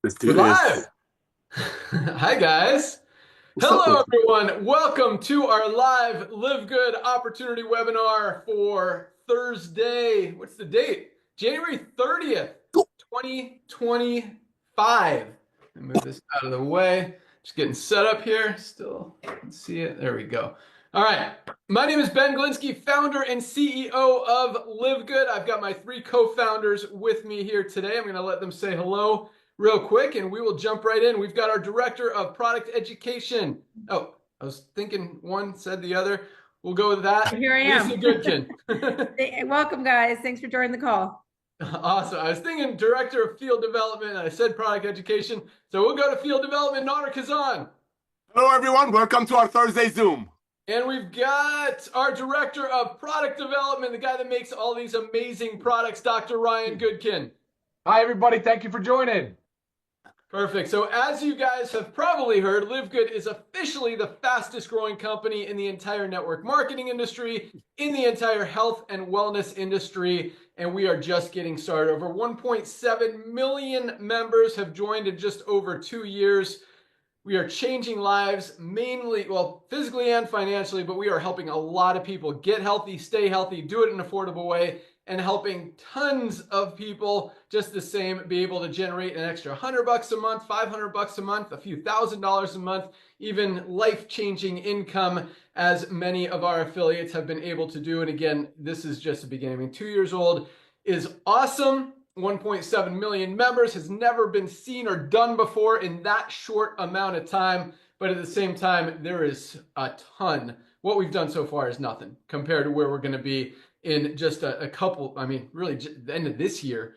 Let's We're do live. this. Hi, guys. What's up Hello, with you? everyone. Welcome to our live Live Good opportunity webinar for Thursday. What's the date? January 30th, 2025. Let me move this out of the way. Just getting set up here. Still can see it. There we go. All right. My name is Ben Glinsky, founder and CEO of Live Good. I've got my three co-founders with me here today. I'm going to let them say hello real quick, and we will jump right in. We've got our director of product education. Oh, I was thinking one said the other. We'll go with that. Here I Lisa am. Goodkin. Welcome, guys. Thanks for joining the call. Awesome. I was thinking director of field development. I said product education. So we'll go to field development, Nader Kazan. Hello, everyone. Welcome to our Thursday Zoom. And we've got our director of product development, the guy that makes all these amazing products, Dr. Ryan Goodkin. Hi, everybody. Thank you for joining. Perfect. So as you guys have probably heard, LiveGood is officially the fastest growing company in the entire network marketing industry, in the entire health and wellness industry, and we are just getting started. Over 1.7 million members have joined in just over 2 years. We are changing lives mainly, well, physically and financially, but we are helping a lot of people get healthy, stay healthy, do it in an affordable way, and helping tons of people just the same be able to generate an extra $100 a month, $500 a month, a few $1,000s a month, even life-changing income, as many of our affiliates have been able to do. And again, this is just the beginning. I mean, 2 years old is awesome. 1.7 million members has never been seen or done before in that short amount of time. But at the same time, there is a ton. What we've done so far is nothing compared to where we're going to be in just a couple, I mean, really the end of this year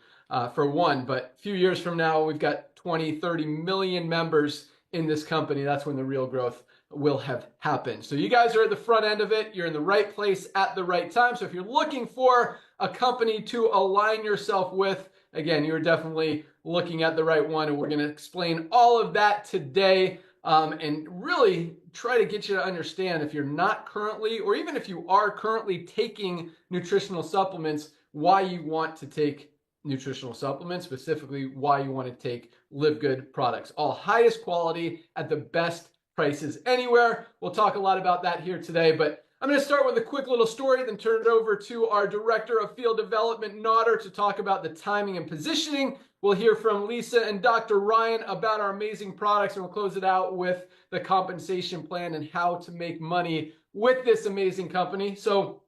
for one, but a few years from now, we've got 20, 30 million members in this company. That's when the real growth will have happened. So you guys are at the front end of it. You're in the right place at the right time. So if you're looking for a company to align yourself with, again, you're definitely looking at the right one. And we're going to explain all of that today. And really try to get you to understand, if you're not currently, or even if you are currently taking nutritional supplements, why you want to take nutritional supplements, specifically why you want to take Live Good products. All highest quality at the best prices anywhere. We'll talk a lot about that here today, but I'm going to start with a quick little story, then turn it over to our Director of Field Development, Nader, to talk about the timing and positioning. We'll hear from Lisa and Dr. Ryan about our amazing products, and we'll close it out with the compensation plan and how to make money with this amazing company. So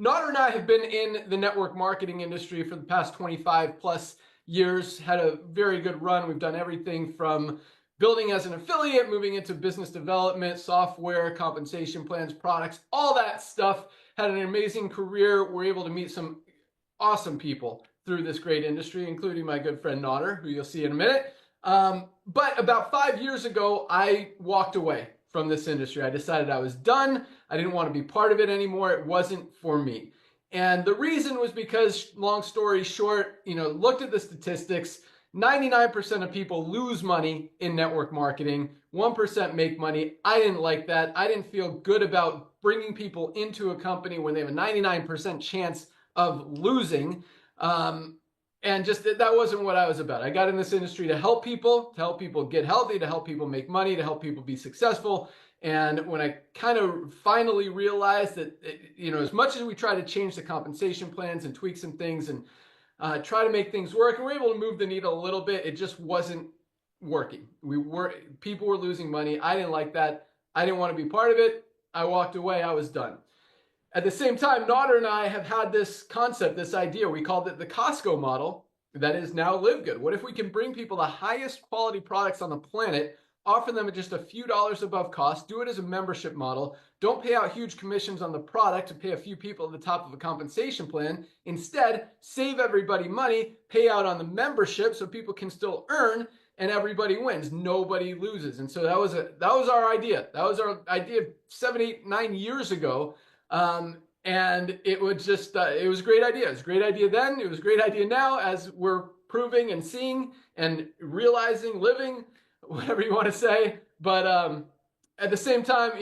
Nader and I have been in the network marketing industry for the past 25 plus years, had a very good run. We've done everything from building as an affiliate, moving into business development, software, compensation plans, products, all that stuff. Had an amazing career. We're able to meet some awesome people through this great industry, including my good friend Nader, who you'll see in a minute. But about 5 years ago, I walked away from this industry. I decided I was done. I didn't want to be part of it anymore. It wasn't for me. And the reason was because, long story short, looked at the statistics. 99% of people lose money in network marketing. 1% make money. I didn't like that. I didn't feel good about bringing people into a company when they have a 99% chance of losing. And just that wasn't what I was about. I got in this industry to help people get healthy, to help people make money, to help people be successful. And when I kind of finally realized that, as much as we try to change the compensation plans and tweak some things and try to make things work, and we're able to move the needle a little bit, it just wasn't working. People were losing money. I didn't like that. I didn't want to be part of it. I walked away. I was done. At the same time, Nader and I have had this concept, this idea. We called it the Costco model. That is now Live Good. What if we can bring people the highest quality products on the planet, offer them at just a few dollars above cost, do it as a membership model, don't pay out huge commissions on the product to pay a few people at the top of a compensation plan. Instead, save everybody money, pay out on the membership so people can still earn, and everybody wins. Nobody loses. And so that was our idea. That was our idea 7, 8, 9 years ago. And it was just, it was a great idea. It was a great idea then. It was a great idea now, as we're proving and seeing and realizing, living, whatever you want to say. But at the same time,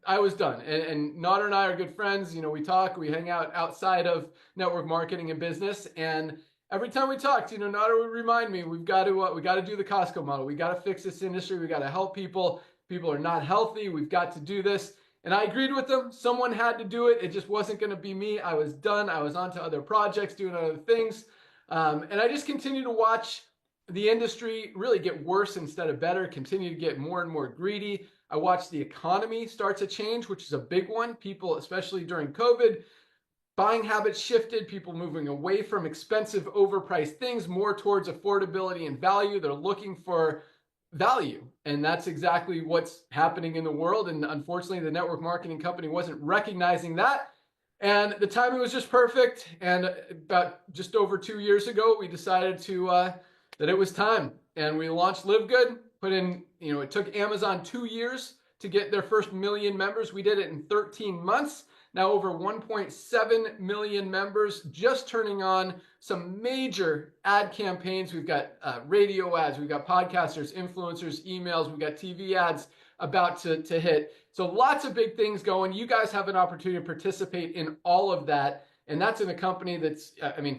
I was done. And Nader and I are good friends. We talk, we hang out outside of network marketing and business. And every time we talked, Nader would remind me, we got to do the Costco model. We got to fix this industry. We got to help people. People are not healthy. We've got to do this. And I agreed with him. Someone had to do it. It just wasn't going to be me. I was done. I was on to other projects, doing other things. And I just continue to watch the industry really get worse instead of better, continue to get more and more greedy. I watched the economy start to change, which is a big one. People, especially during COVID, buying habits shifted, people moving away from expensive, overpriced things, more towards affordability and value. They're looking for value. And that's exactly what's happening in the world. And unfortunately, the network marketing company wasn't recognizing that. And the timing was just perfect. And about just over 2 years ago, we decided that it was time. And we launched LiveGood, put in, it took Amazon 2 years to get their first 1 million members. We did it in 13 months. Now over 1.7 million members, just turning on some major ad campaigns. We've got radio ads, we've got podcasters, influencers, emails, we've got TV ads about to hit. So lots of big things going. You guys have an opportunity to participate in all of that. And that's in a company that's,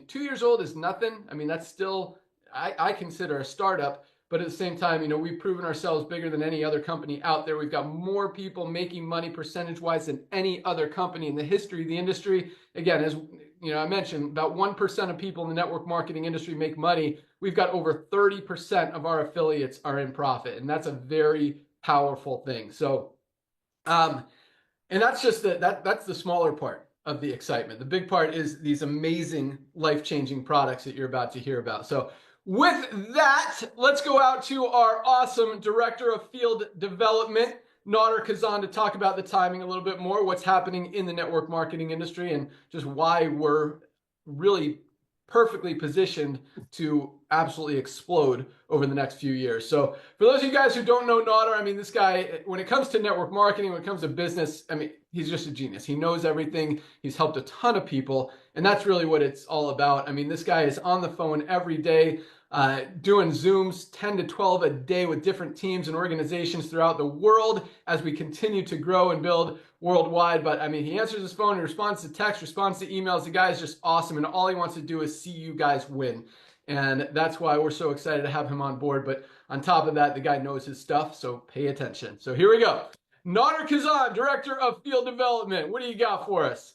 2 years old is nothing. That's still, I consider a startup. But at the same time, we've proven ourselves bigger than any other company out there. We've got more people making money percentage-wise than any other company in the history of the industry. Again, as I mentioned, about 1% of people in the network marketing industry make money. We've got over 30% of our affiliates are in profit, and that's a very powerful thing. So, and that's just that's the smaller part of the excitement. The big part is these amazing, life-changing products that you're about to hear about. So, with that, let's go out to our awesome Director of Field Development, Nader Kazan, to talk about the timing a little bit more, what's happening in the network marketing industry, and just why we're really perfectly positioned to absolutely explode over the next few years. So for those of you guys who don't know Nader, this guy, when it comes to network marketing, when it comes to business, he's just a genius. He knows everything. He's helped a ton of people, and that's really what it's all about. This guy is on the phone every day, doing Zooms 10 to 12 a day with different teams and organizations throughout the world as we continue to grow and build worldwide. But he answers his phone, he responds to text, responds to emails. The guy is just awesome, and all he wants to do is see you guys win. And that's why we're so excited to have him on board. But on top of that, the guy knows his stuff, so pay attention. So here we go. Nader Kazan, Director of Field Development. What do you got for us?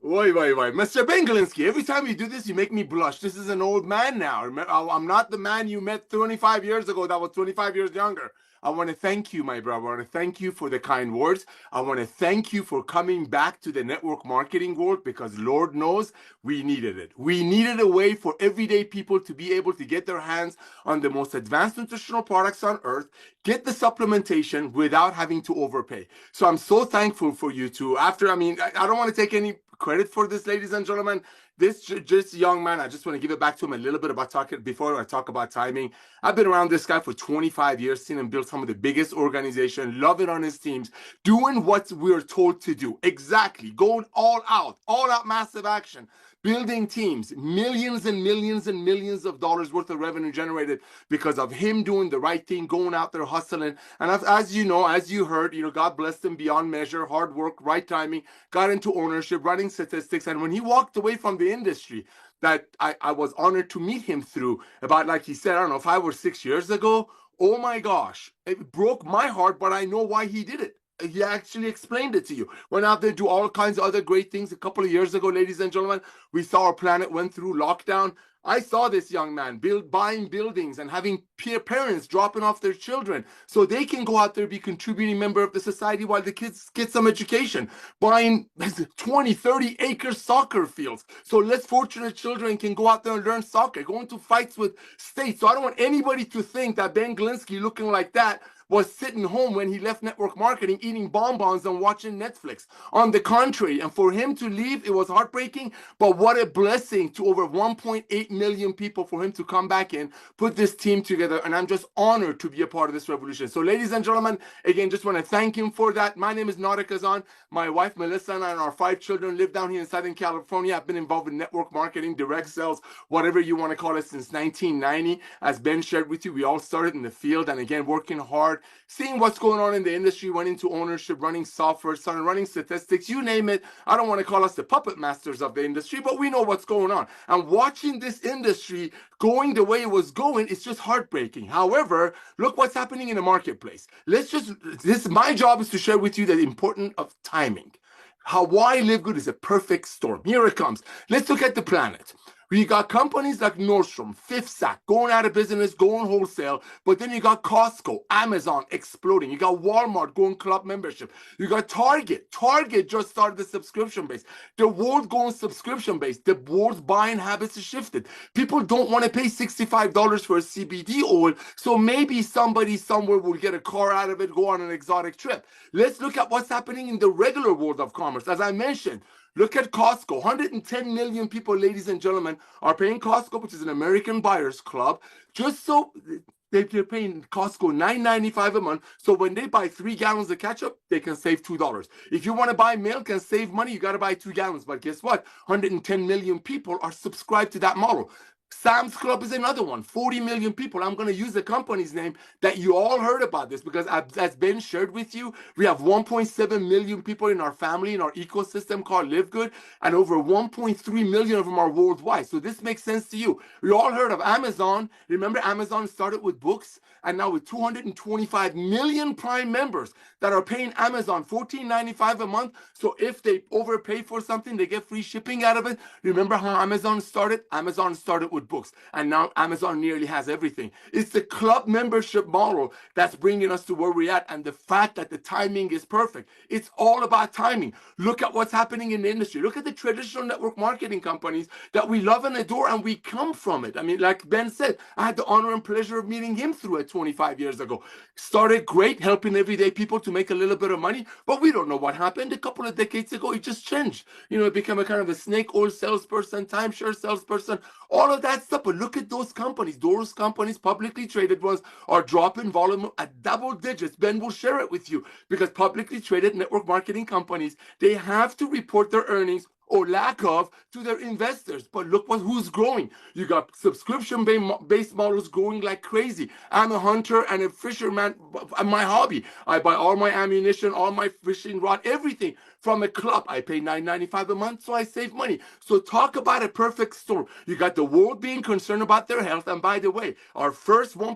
Wait. Mr. Ben Glinsky, every time you do this, you make me blush. This is an old man now. I'm not the man you met 25 years ago that was 25 years younger. I want to thank you, my brother. I want to thank you for the kind words. I want to thank you for coming back to the network marketing world, because Lord knows we needed it. We needed a way for everyday people to be able to get their hands on the most advanced nutritional products on earth, get the supplementation without having to overpay. So I'm so thankful for you two. I don't want to take any credit for this, ladies and gentlemen. This just young man, I just want to give it back to him a little bit about before I talk about timing. I've been around this guy for 25 years, seen him build some of the biggest organizations, love it on his teams, doing what we're told to do. Exactly. Going all out massive action, building teams, millions and millions and millions of dollars worth of revenue generated because of him doing the right thing, going out there hustling. And as you heard, God blessed him beyond measure, hard work, right timing, got into ownership, running statistics. And when he walked away from the industry that I was honored to meet him through about, like he said, I don't know, 5 or 6 years ago, oh my gosh, it broke my heart, but I know why he did it. He actually explained it to you. Went out there, do all kinds of other great things. A couple of years ago, ladies and gentlemen, we saw our planet went through lockdown. I saw this young man buying buildings and having parents dropping off their children so they can go out there, be contributing member of the society while the kids get some education, buying 20, 30 acre soccer fields so less fortunate children can go out there and learn soccer, going to fights with states. So I don't want anybody to think that Ben Glinsky looking like that was sitting home when he left network marketing, eating bonbons and watching Netflix. On the contrary, and for him to leave, it was heartbreaking, but what a blessing to over 1.8 million people for him to come back in, put this team together, and I'm just honored to be a part of this revolution. So ladies and gentlemen, again, just want to thank him for that. My name is Nader Kazan. My wife, Melissa, and our 5 children live down here in Southern California. I've been involved in network marketing, direct sales, whatever you want to call it, since 1990. As Ben shared with you, we all started in the field, and again, working hard, smart, seeing what's going on in the industry, went into ownership, running software, started running statistics, you name it. I don't want to call us the puppet masters of the industry, but we know what's going on. And watching this industry going the way it was going, it's just heartbreaking. However, look what's happening in the marketplace. My job is to share with you the importance of timing. Why LiveGood is a perfect storm. Here it comes. Let's look at the planet. You got companies like Nordstrom, Fifth Sack, going out of business, going wholesale. But then you got Costco, Amazon exploding. You got Walmart going club membership. You got Target. Target just started the subscription base. The world going subscription base. The world's buying habits have shifted. People don't want to pay $65 for a CBD oil. So maybe somebody somewhere will get a car out of it, go on an exotic trip. Let's look at what's happening in the regular world of commerce. As I mentioned, look at Costco. 110 million people, ladies and gentlemen, are paying Costco, which is an American buyers club, just so they're paying Costco $9.95 a month. So when they buy 3 gallons of ketchup, they can save $2. If you want to buy milk and save money, you got to buy 2 gallons. But guess what? 110 million people are subscribed to that model. Sam's Club is another one. 40 million people. I'm going to use the company's name that you all heard about this because as Ben shared with you, we have 1.7 million people in our family, in our ecosystem called LiveGood, and over 1.3 million of them are worldwide. So this makes sense to you. We all heard of Amazon. Remember, Amazon started with books, and now with 225 million Prime members that are paying Amazon $14.95 a month. So if they overpay for something, they get free shipping out of it. Remember how Amazon started? Amazon started with books, and now Amazon nearly has everything. It's the club membership model that's bringing us to where we're at, and the fact that the timing is perfect. It's all about timing. Look at what's happening in the industry. Look at the traditional network marketing companies that we love and adore, and we come from it. I mean, like Ben said, I had the honor and pleasure of meeting him through it 25 years ago. Started great, helping everyday people to make a little bit of money, but we don't know what happened. A couple of decades ago, it just changed. You know, it became a kind of a snake oil salesperson, timeshare salesperson, all of that stuff. But look at those companies, publicly traded ones, are dropping volume at double digits. Ben will share it with you because publicly traded network marketing companies, they have to report their earnings or lack of to their investors. But look who's growing. You got subscription-based models growing like crazy. I'm a hunter and a fisherman. My hobby. I buy all my ammunition, all my fishing rod, everything from a club. I pay $9.95 a month, so I save money. So talk about a perfect storm. You got the world being concerned about their health. And by the way, our first 2,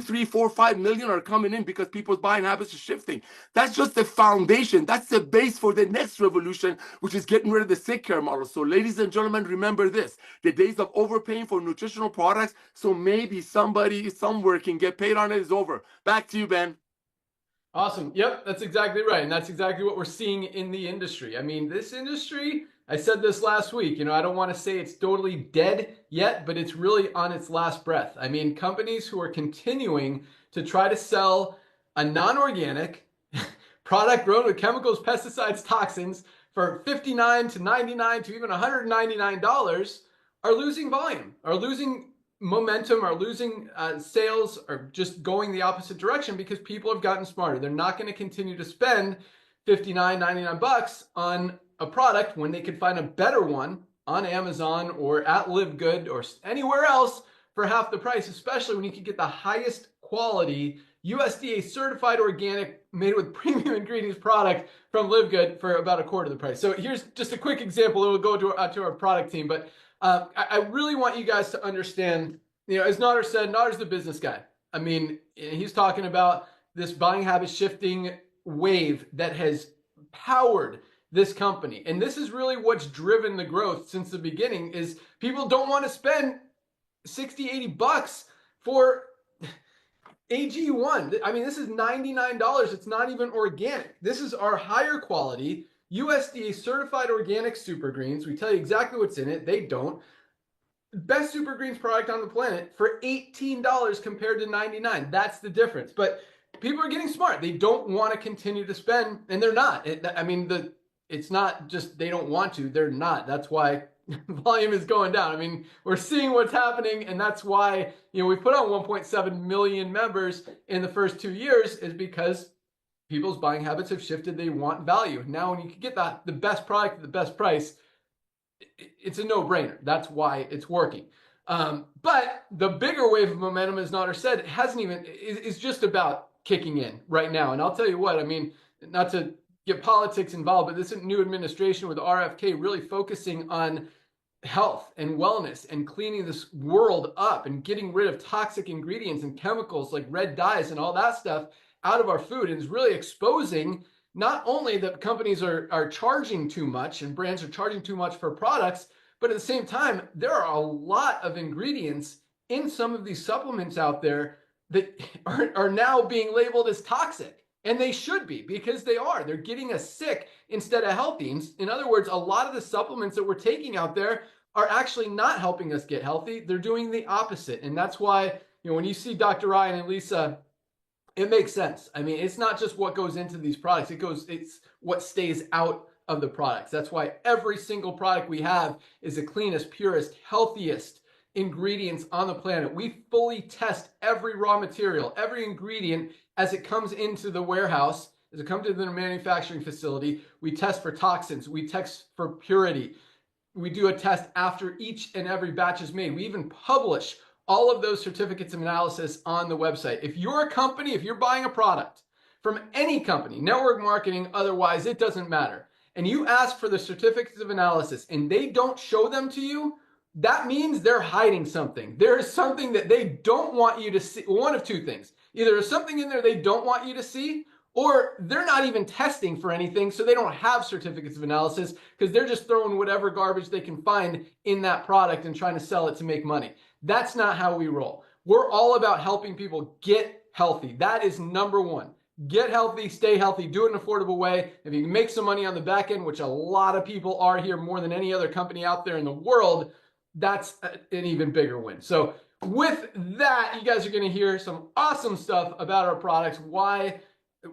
3, 4, 5 million are coming in because people's buying habits are shifting. That's just the foundation. That's the base for the next revolution, which is getting rid of the sick care model. So ladies and gentlemen, remember this. The days of overpaying for nutritional products, so maybe somebody somewhere can get paid on it, is over. Back to you, Ben. Awesome. Yep, that's exactly right. And that's exactly what we're seeing in the industry. I mean, this industry, I said this last week, I don't want to say it's totally dead yet, but it's really on its last breath. I mean, companies who are continuing to try to sell a non-organic product grown with chemicals, pesticides, toxins for $59 to $99 to even $199 are losing volume, are losing momentum, are losing sales, are just going the opposite direction because people have gotten smarter. They're not going to continue to spend $59, $99 on a product when they could find a better one on Amazon or at LiveGood or anywhere else for half the price, especially when you can get the highest quality USDA certified organic made with premium ingredients product from LiveGood for about a quarter of the price. So here's just a quick example. It will go to our product team, but I really want you guys to understand, as Nader said, Nader's the business guy. I mean, he's talking about this buying habit shifting wave that has powered this company. And this is really what's driven the growth since the beginning is people don't want to spend 60, 80 bucks for AG1. I mean, this is $99. It's not even organic. This is our higher quality USDA certified organic super greens. We tell you exactly what's in it. They don't. Best super greens product on the planet for $18 compared to $99. That's the difference. But people are getting smart. They don't want to continue to spend, and they're not. It's not just they don't want to. They're not. That's why volume is going down. I mean, we're seeing what's happening, and that's why we put on 1.7 million members in the first 2 years is because people's buying habits have shifted. They want value. Now, when you can get the best product at the best price, it's a no-brainer. That's why it's working. But the bigger wave of momentum, as Nader said, it hasn't even, is just about kicking in right now. And I'll tell you what, I mean, not to get politics involved, but this new administration with RFK really focusing on health and wellness and cleaning this world up and getting rid of toxic ingredients and chemicals like red dyes and all that stuff out of our food, and is really exposing not only that companies are charging too much and brands are charging too much for products, but at the same time, there are a lot of ingredients in some of these supplements out there that are now being labeled as toxic. And they should be, because they are. They're getting us sick instead of healthy. In other words, a lot of the supplements that we're taking out there are actually not helping us get healthy. They're doing the opposite. And that's why, when you see Dr. Ryan and Lisa, it makes sense. I mean, it's not just what goes into these products. It's what stays out of the products. That's why every single product we have is the cleanest, purest, healthiest ingredients on the planet. We fully test every raw material, every ingredient as it comes into the warehouse, as it comes to the manufacturing facility. We test for toxins. We test for purity. We do a test after each and every batch is made. We even publish all of those certificates of analysis on the website. If you're a company, if you're buying a product from any company, network marketing, otherwise, it doesn't matter, and you ask for the certificates of analysis and they don't show them to you, that means they're hiding something. There is something that they don't want you to see. One of two things. Either there's something in there they don't want you to see, or they're not even testing for anything, so they don't have certificates of analysis because they're just throwing whatever garbage they can find in that product and trying to sell it to make money. That's not how we roll. We're all about helping people get healthy. That is number one. Get healthy, stay healthy, do it in an affordable way. If you can make some money on the back end, which a lot of people are here more than any other company out there in the world, that's an even bigger win. So with that, you guys are going to hear some awesome stuff about our products,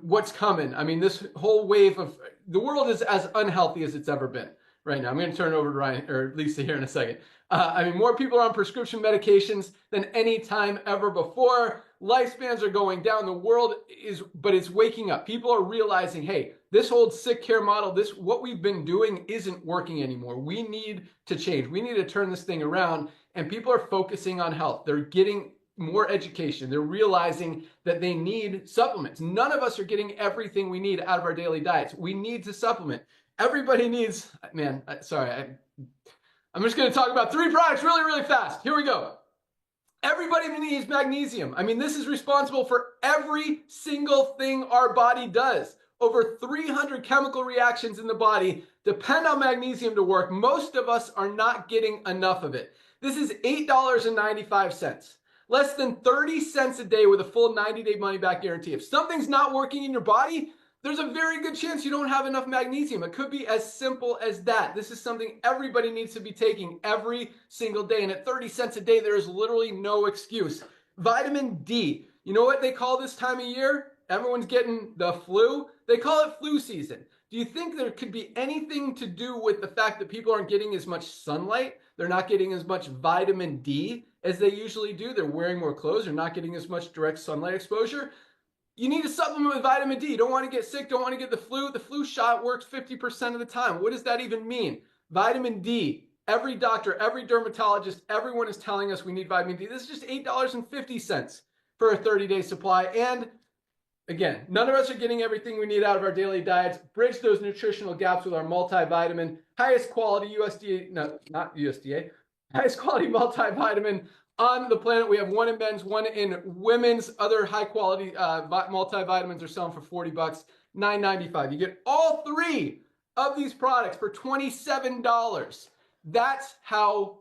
what's coming. I mean, this whole wave of the world is as unhealthy as it's ever been right now. I'm going to turn it over to Ryan or Lisa here in a second. I mean, more people are on prescription medications than any time ever before. Lifespans are going down. The world but it's waking up. People are realizing, hey, this old sick care model, what we've been doing isn't working anymore. We need to change. We need to turn this thing around. And people are focusing on health. They're getting more education. They're realizing that they need supplements. None of us are getting everything we need out of our daily diets. We need to supplement. Everybody needs, man, sorry, I'm just going to talk about 3 products really, really fast. Here we go. Everybody needs magnesium. I mean, this is responsible for every single thing our body does. Over 300 chemical reactions in the body depend on magnesium to work. Most of us are not getting enough of it. This is $8.95. Less than 30 cents a day with a full 90-day money-back guarantee. If something's not working in your body, there's a very good chance you don't have enough magnesium. It could be as simple as that. This is something everybody needs to be taking every single day. And at 30 cents a day, there is literally no excuse. Vitamin D. You know what they call this time of year? Everyone's getting the flu. They call it flu season. Do you think there could be anything to do with the fact that people aren't getting as much sunlight? They're not getting as much vitamin D as they usually do. They're wearing more clothes. They're not getting as much direct sunlight exposure. You need to supplement with vitamin D. You don't want to get sick. Don't want to get the flu. The flu shot works 50% of the time. What does that even mean? Vitamin D. Every doctor, every dermatologist, everyone is telling us we need vitamin D. This is just $8.50 for a 30-day supply. And again, none of us are getting everything we need out of our daily diets. Bridge those nutritional gaps with our multivitamin, highest quality highest quality multivitamin on the planet. We have one in men's, one in women's. Other high quality multivitamins are selling for $40, $9.95. You get all 3 of these products for $27. That's how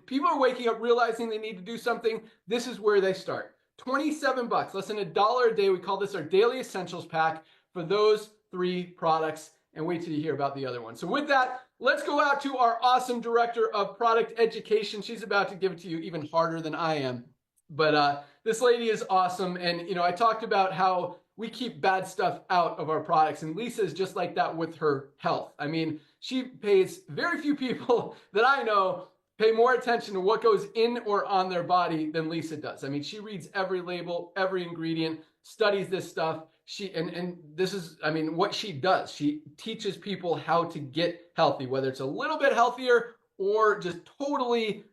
people are waking up, realizing they need to do something. This is where they start. $27, less than $1 a day. We call this our daily essentials pack for those 3 products, and wait till you hear about the other one. So with that, let's go out to our awesome director of product education. She's about to give it to you even harder than I am. But this lady is awesome. And, I talked about how we keep bad stuff out of our products. And Lisa is just like that with her health. I mean, she pays very few people that I know pay more attention to what goes in or on their body than Lisa does. I mean, she reads every label, every ingredient, studies this stuff. And this is, I mean, what she does. She teaches people how to get healthy, whether it's a little bit healthier or just totally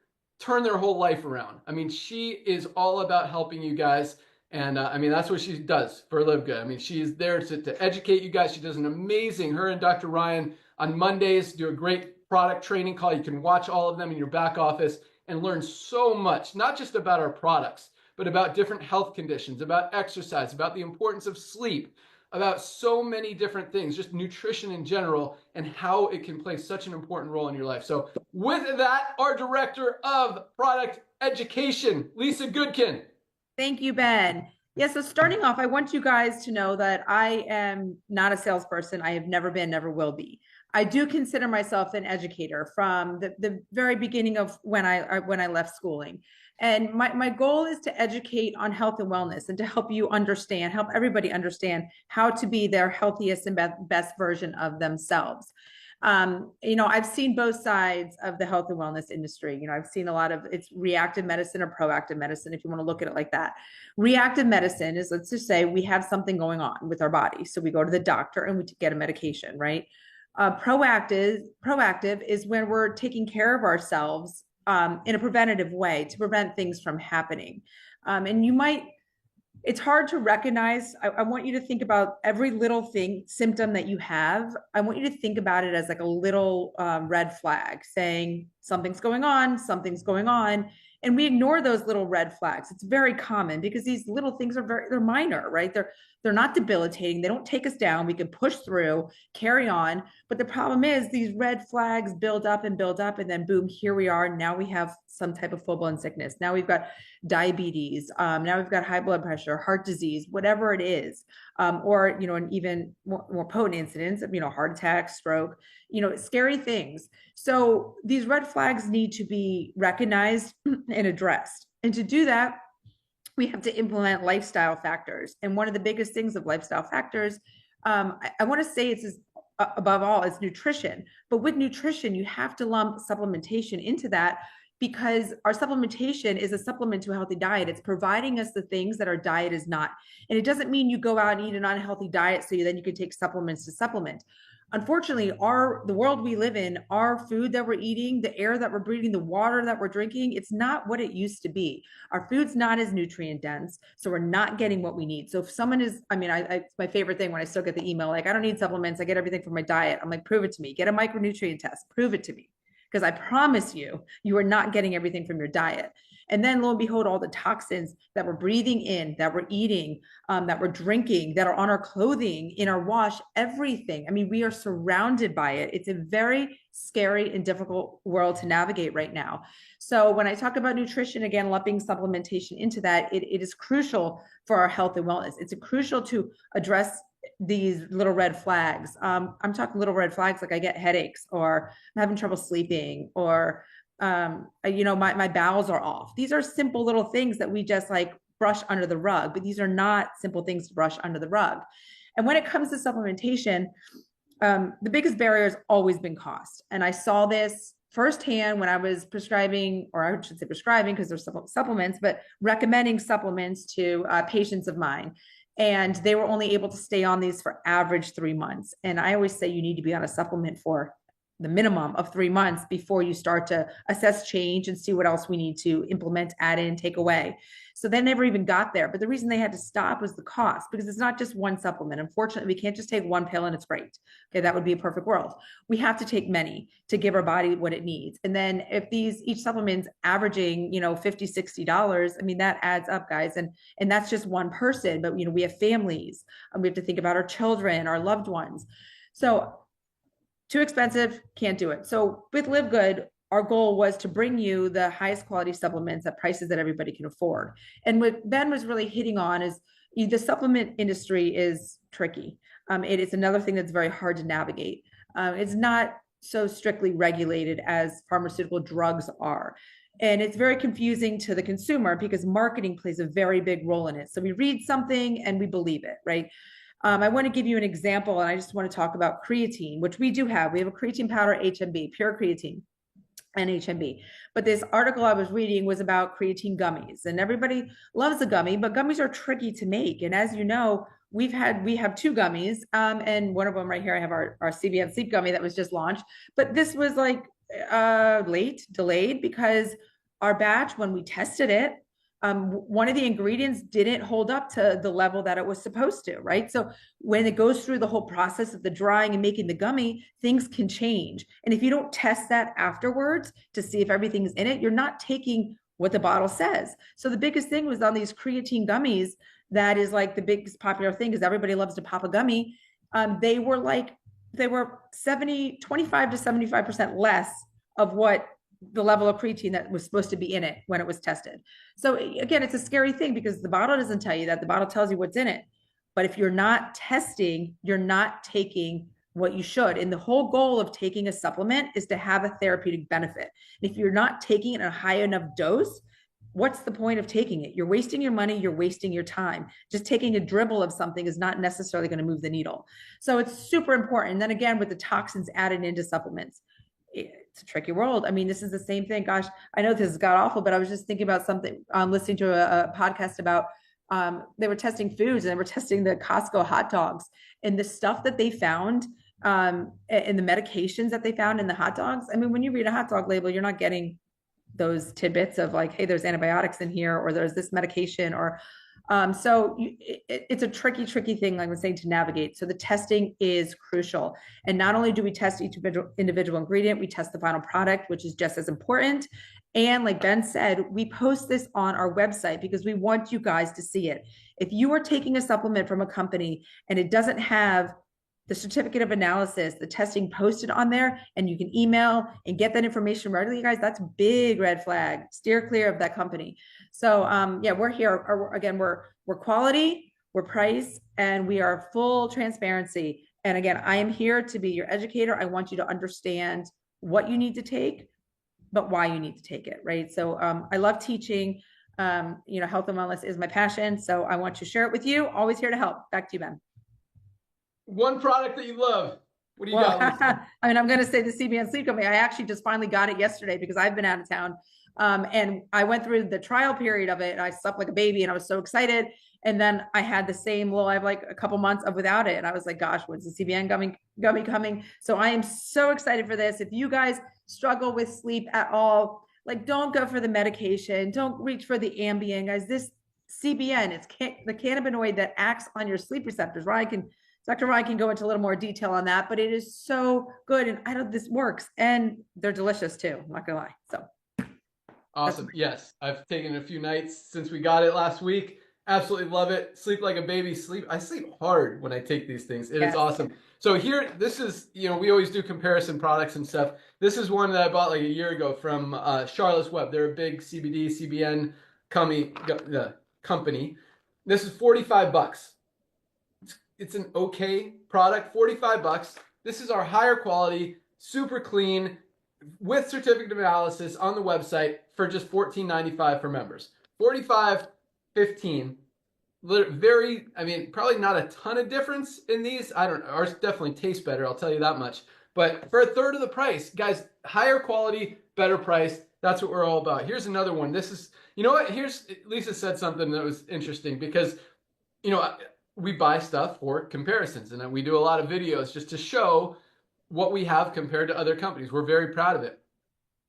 turn their whole life around. I mean, she is all about helping you guys. And I mean, that's what she does for LiveGood. I mean, she is there to educate you guys. She does an amazing, her and Dr. Ryan on Mondays do a great product training call. You can watch all of them in your back office and learn so much, not just about our products, but about different health conditions, about exercise, about the importance of sleep, about so many different things, just nutrition in general, and how it can play such an important role in your life. So with that, our Director of Product Education, Lisa Goodkin. Thank you, Ben. Yeah, so starting off, I want you guys to know that I am not a salesperson. I have never been, never will be. I do consider myself an educator from the very beginning of when I left schooling. And my goal is to educate on health and wellness and to help you understand, help everybody understand how to be their healthiest and best version of themselves. I've seen both sides of the health and wellness industry. I've seen a lot of it's reactive medicine or proactive medicine, if you want to look at it like that. Reactive medicine is, let's just say we have something going on with our body. So we go to the doctor and we get a medication, right? Proactive is when we're taking care of ourselves in a preventative way to prevent things from happening. It's hard to recognize. I want you to think about every little symptom that you have. I want you to think about it as like a little red flag saying something's going on. And we ignore those little red flags. It's very common because these little things they're minor, right? They're not debilitating. They don't take us down. We can push through, carry on. But the problem is these red flags build up. And then boom, here we are. Now we have some type of full-blown sickness. Now we've got diabetes. Now we've got high blood pressure, heart disease, whatever it is. And even more potent incidents of, heart attack, stroke, scary things. So these red flags need to be recognized and addressed. And to do that, we have to implement lifestyle factors. And one of the biggest things of lifestyle factors, I want to say it's above all, it's nutrition. But with nutrition, you have to lump supplementation into that because our supplementation is a supplement to a healthy diet. It's providing us the things that our diet is not. And it doesn't mean you go out and eat an unhealthy diet so then you can take supplements to supplement. Unfortunately, the world we live in, our food that we're eating, the air that we're breathing, the water that we're drinking, it's not what it used to be. Our food's not as nutrient dense, so we're not getting what we need. So if someone is, it's my favorite thing when I still get the email, like, I don't need supplements, I get everything from my diet. I'm like, prove it to me. Get a micronutrient test. Prove it to me. Because I promise you, you are not getting everything from your diet. And then lo and behold, all the toxins that we're breathing in, that we're eating, that we're drinking, that are on our clothing, in our wash, everything. We are surrounded by it. It's a very scary and difficult world to navigate right now. So when I talk about nutrition, again, lumping supplementation into that, it is crucial for our health and wellness. It's crucial to address these little red flags. I'm talking little red flags like I get headaches, or I'm having trouble sleeping, or my bowels are off. These are simple little things that we just like brush under the rug, but these are not simple things to brush under the rug. And when it comes to supplementation, the biggest barrier has always been cost. And I saw this firsthand when I was prescribing, or I should say prescribing because there's supplements, but recommending supplements to patients of mine. And they were only able to stay on these for average 3 months. And I always say you need to be on a supplement for the minimum of 3 months before you start to assess change and see what else we need to implement, add in, take away. So they never even got there. But the reason they had to stop was the cost, because it's not just one supplement. Unfortunately, we can't just take one pill and it's great. Okay, that would be a perfect world. We have to take many to give our body what it needs. And then if each supplement's averaging, $50, $60, that adds up, guys. And that's just one person. But we have families, and we have to think about our children, our loved ones. So too expensive, can't do it. So with LiveGood, our goal was to bring you the highest quality supplements at prices that everybody can afford. And what Ben was really hitting on is the supplement industry is tricky. It is another thing that's very hard to navigate. It's not so strictly regulated as pharmaceutical drugs are. And it's very confusing to the consumer because marketing plays a very big role in it. So we read something and we believe it, right? I want to give you an example, and I just want to talk about creatine, which we do have. We have a creatine powder, HMB, pure creatine and HMB. But this article I was reading was about creatine gummies, and everybody loves a gummy, but gummies are tricky to make. And as you know, we have 2 gummies, and one of them right here, I have our CBN sleep gummy that was just launched. But this was like delayed because our batch, when we tested it, one of the ingredients didn't hold up to the level that it was supposed to, right? So when it goes through the whole process of the drying and making the gummy, things can change. And if you don't test that afterwards to see if everything's in it, you're not taking what the bottle says. So the biggest thing was on these creatine gummies. That is like the biggest popular thing because everybody loves to pop a gummy. They were 25 to 75% less of what the level of creatine that was supposed to be in it when it was tested. So again, it's a scary thing because the bottle doesn't tell you that. The bottle tells you what's in it. But if you're not testing, you're not taking what you should. And the whole goal of taking a supplement is to have a therapeutic benefit. And if you're not taking it in a high enough dose, what's the point of taking it? You're wasting your money, you're wasting your time. Just taking a dribble of something is not necessarily going to move the needle. So it's super important. And then again, with the toxins added into supplements, it's a tricky world. I mean, this is the same thing. Gosh, I know this got awful, but I was just thinking about something, listening to a podcast about, they were testing foods and they were testing the Costco hot dogs, and the stuff that they found and the medications that they found in the hot dogs. I mean, when you read a hot dog label, you're not getting those tidbits of like, hey, there's antibiotics in here, or there's this medication, or it's a tricky thing, like I was saying, to navigate. So the testing is crucial. And not only do we test each individual ingredient, we test the final product, which is just as important. And like Ben said, we post this on our website because we want you guys to see it. If you are taking a supplement from a company and it doesn't have the certificate of analysis, the testing posted on there, and you can email and get that information readily, guys, that's big red flag. Steer clear of that company. So yeah, we're here. Again, we're quality, we're price, and we are full transparency. And again, I am here to be your educator. I want you to understand what you need to take, but why you need to take it, right? So I love teaching. Health and wellness is my passion. So I want to share it with you. Always here to help. Back to you, Ben. One product that you love. What do you got? I mean, I'm going to say the CBN Sleep Company. I actually just finally got it yesterday because I've been out of town. And I went through the trial period of it and I slept like a baby and I was so excited. And then I had the same low, I have like a couple months of without it. And I was like, gosh, when's the CBN gummy coming? So I am so excited for this. If you guys struggle with sleep at all, like don't go for the medication. Don't reach for the Ambien, guys. This CBN, it's the cannabinoid that acts on your sleep receptors. Dr. Ryan can go into a little more detail on that, but it is so good. And I know this works and they're delicious too. I'm not gonna lie. So. Awesome. Yes. I've taken a few nights since we got it last week. Absolutely love it. Sleep like a baby. I sleep hard when I take these things. It is awesome. So here, this is, we always do comparison products and stuff. This is one that I bought like a year ago from Charlotte's Web. They're a big CBD, CBN company. This is $45. It's an okay product, $45. This is our higher quality, super clean, with certificate of analysis on the website for just $14.95 for members. $45.15. Probably not a ton of difference in these. I don't know. Ours definitely tastes better, I'll tell you that much. But for a third of the price, guys, higher quality, better price. That's what we're all about. Here's another one. This is, Lisa said something that was interesting because, we buy stuff for comparisons, and we do a lot of videos just to show what we have compared to other companies. We're very proud of it.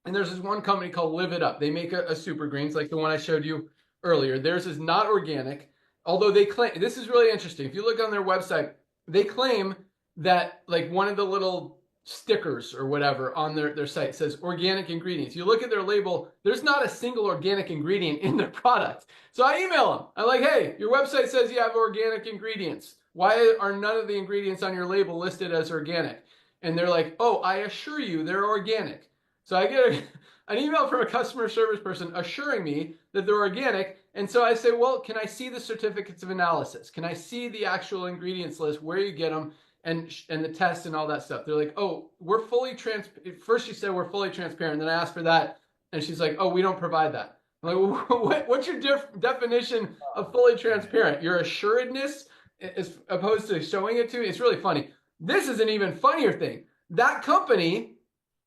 And there's this one company called Live It Up. They make a super greens like the one I showed you earlier. Theirs is not organic, although they claim, this is really interesting. If you look on their website, they claim that like one of the little stickers or whatever on their site says organic ingredients. You look at their label, there's not a single organic ingredient in their product. So I email them. I'm like, hey, your website says you have organic ingredients. Why are none of the ingredients on your label listed as organic? And they're like, oh, I assure you they're organic. So I get an email from a customer service person assuring me that they're organic. And so I say, well, can I see the certificates of analysis? Can I see the actual ingredients list, where you get them, and the test and all that stuff? They're like, oh, we're fully transparent. First she said we're fully transparent. Then I asked for that. And she's like, oh, we don't provide that. I'm like, well, what's your definition of fully transparent? Your assuredness as opposed to showing it to me? It's really funny. This is an even funnier thing. That company,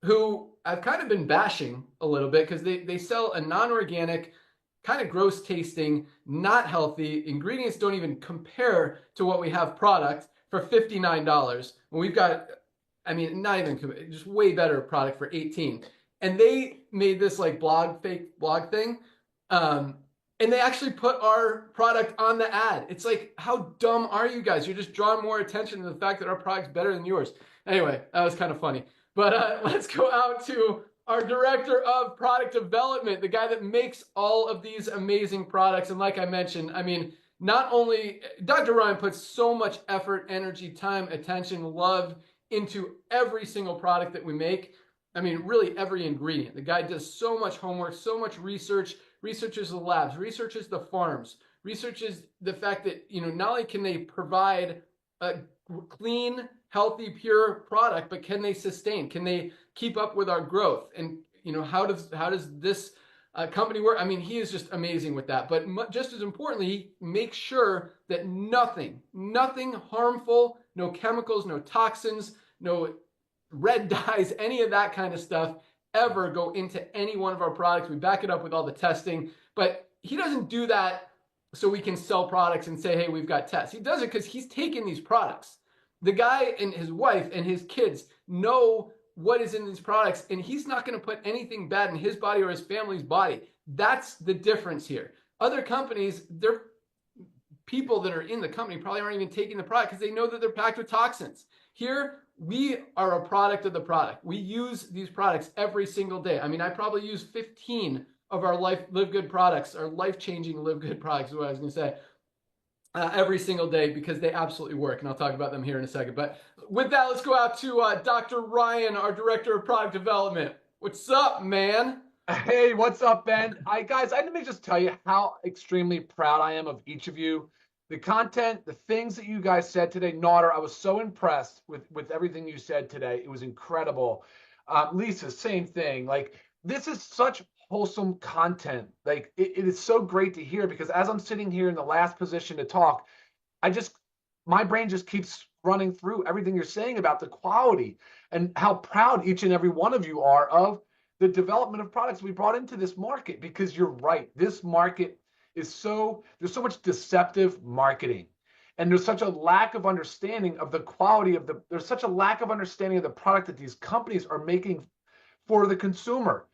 who I've kind of been bashing a little bit because they sell a non-organic, kind of gross tasting, not healthy, ingredients don't even compare to what we have product for $59. When we've got, not even, just way better product for $18. And they made this like fake blog thing. And they actually put our product on the ad. It's like, how dumb are you guys? You're just drawing more attention to the fact that our product's better than yours. Anyway, that was kind of funny. But let's go out to our director of product development, the guy that makes all of these amazing products. And like I mentioned, I mean, not only Dr. Ryan puts so much effort, energy, time, attention, love into every single product that we make. I mean, really every ingredient. The guy does so much homework, so much research, researches the labs, researches the farms, researches the fact that, you know, not only can they provide a clean, healthy, pure product, but can they sustain? Can they keep up with our growth? And, you know, how does this company work? I mean, he is just amazing with that. But just as importantly, he makes sure that nothing harmful, no chemicals, no toxins, no red dyes, any of that kind of stuff ever go into any one of our products. We back it up with all the testing, but he doesn't do that so we can sell products and say, hey, we've got tests. He does it because he's taken these products. The guy and his wife and his kids know what is in these products, and he's not going to put anything bad in his body or his family's body. That's the difference here. Other companies, their people that are in the company probably aren't even taking the product because they know that they're packed with toxins. Here, we are a product of the product. We use these products every single day. I mean, I probably use 15 of our Live Good products, our life-changing Live Good products is what I was going to say, every single day because they absolutely work. And I'll talk about them here in a second. But with that, let's go out to Dr. Ryan, our Director of Product Development. What's up, man? Hey, what's up, Ben? Guys, let me just tell you how extremely proud I am of each of you. The content, the things that you guys said today, Naughter, I was so impressed with everything you said today. It was incredible. Lisa, same thing. Like, this is such wholesome content. Like, it is so great to hear because as I'm sitting here in the last position to talk, my brain just keeps running through everything you're saying about the quality and how proud each and every one of you are of the development of products we brought into this market, because you're right. This market there's so much deceptive marketing, and there's such a lack of understanding of the quality of there's such a lack of understanding of the product that these companies are making for the consumer.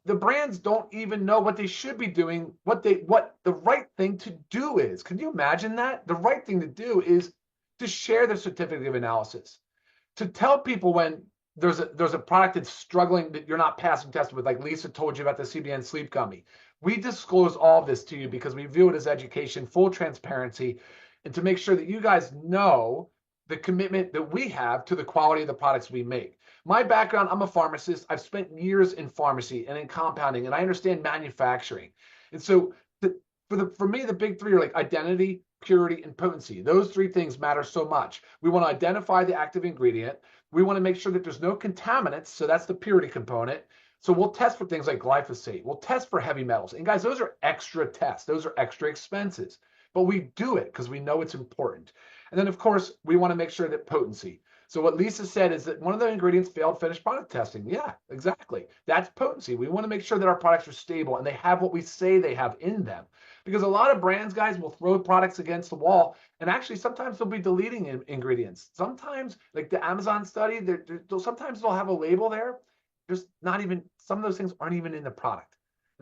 The brands don't even know what they should be doing, what the right thing to do is. Can you imagine that? The right thing to do is to share the certificate of analysis, to tell people when there's a product that's struggling, that you're not passing tests with, like Lisa told you about the CBN sleep gummy. We disclose all of this to you because we view it as education, full transparency, and to make sure that you guys know the commitment that we have to the quality of the products we make. My background, I'm a pharmacist. I've spent years in pharmacy and in compounding, and I understand manufacturing. And so for me, the big three are like identity, purity, and potency. Those three things matter so much. We want to identify the active ingredient. We want to make sure that there's no contaminants. So that's the purity component. So we'll test for things like glyphosate. We'll test for heavy metals. And guys, those are extra tests. Those are extra expenses. But we do it because we know it's important. And then, of course, we want to make sure that potency. So what Lisa said is that one of the ingredients failed finished product testing. Yeah, exactly. That's potency. We want to make sure that our products are stable and they have what we say they have in them. Because a lot of brands, guys, will throw products against the wall, and actually sometimes they'll be deleting ingredients. Sometimes, like the Amazon study, sometimes they'll have a label there. There's not even, some of those things aren't even in the product.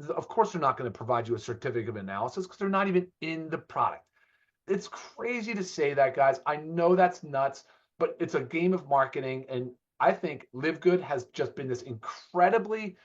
Of course, they're not going to provide you a certificate of analysis because they're not even in the product. It's crazy to say that, guys. I know that's nuts, but it's a game of marketing. And I think Live Good has just been this incredibly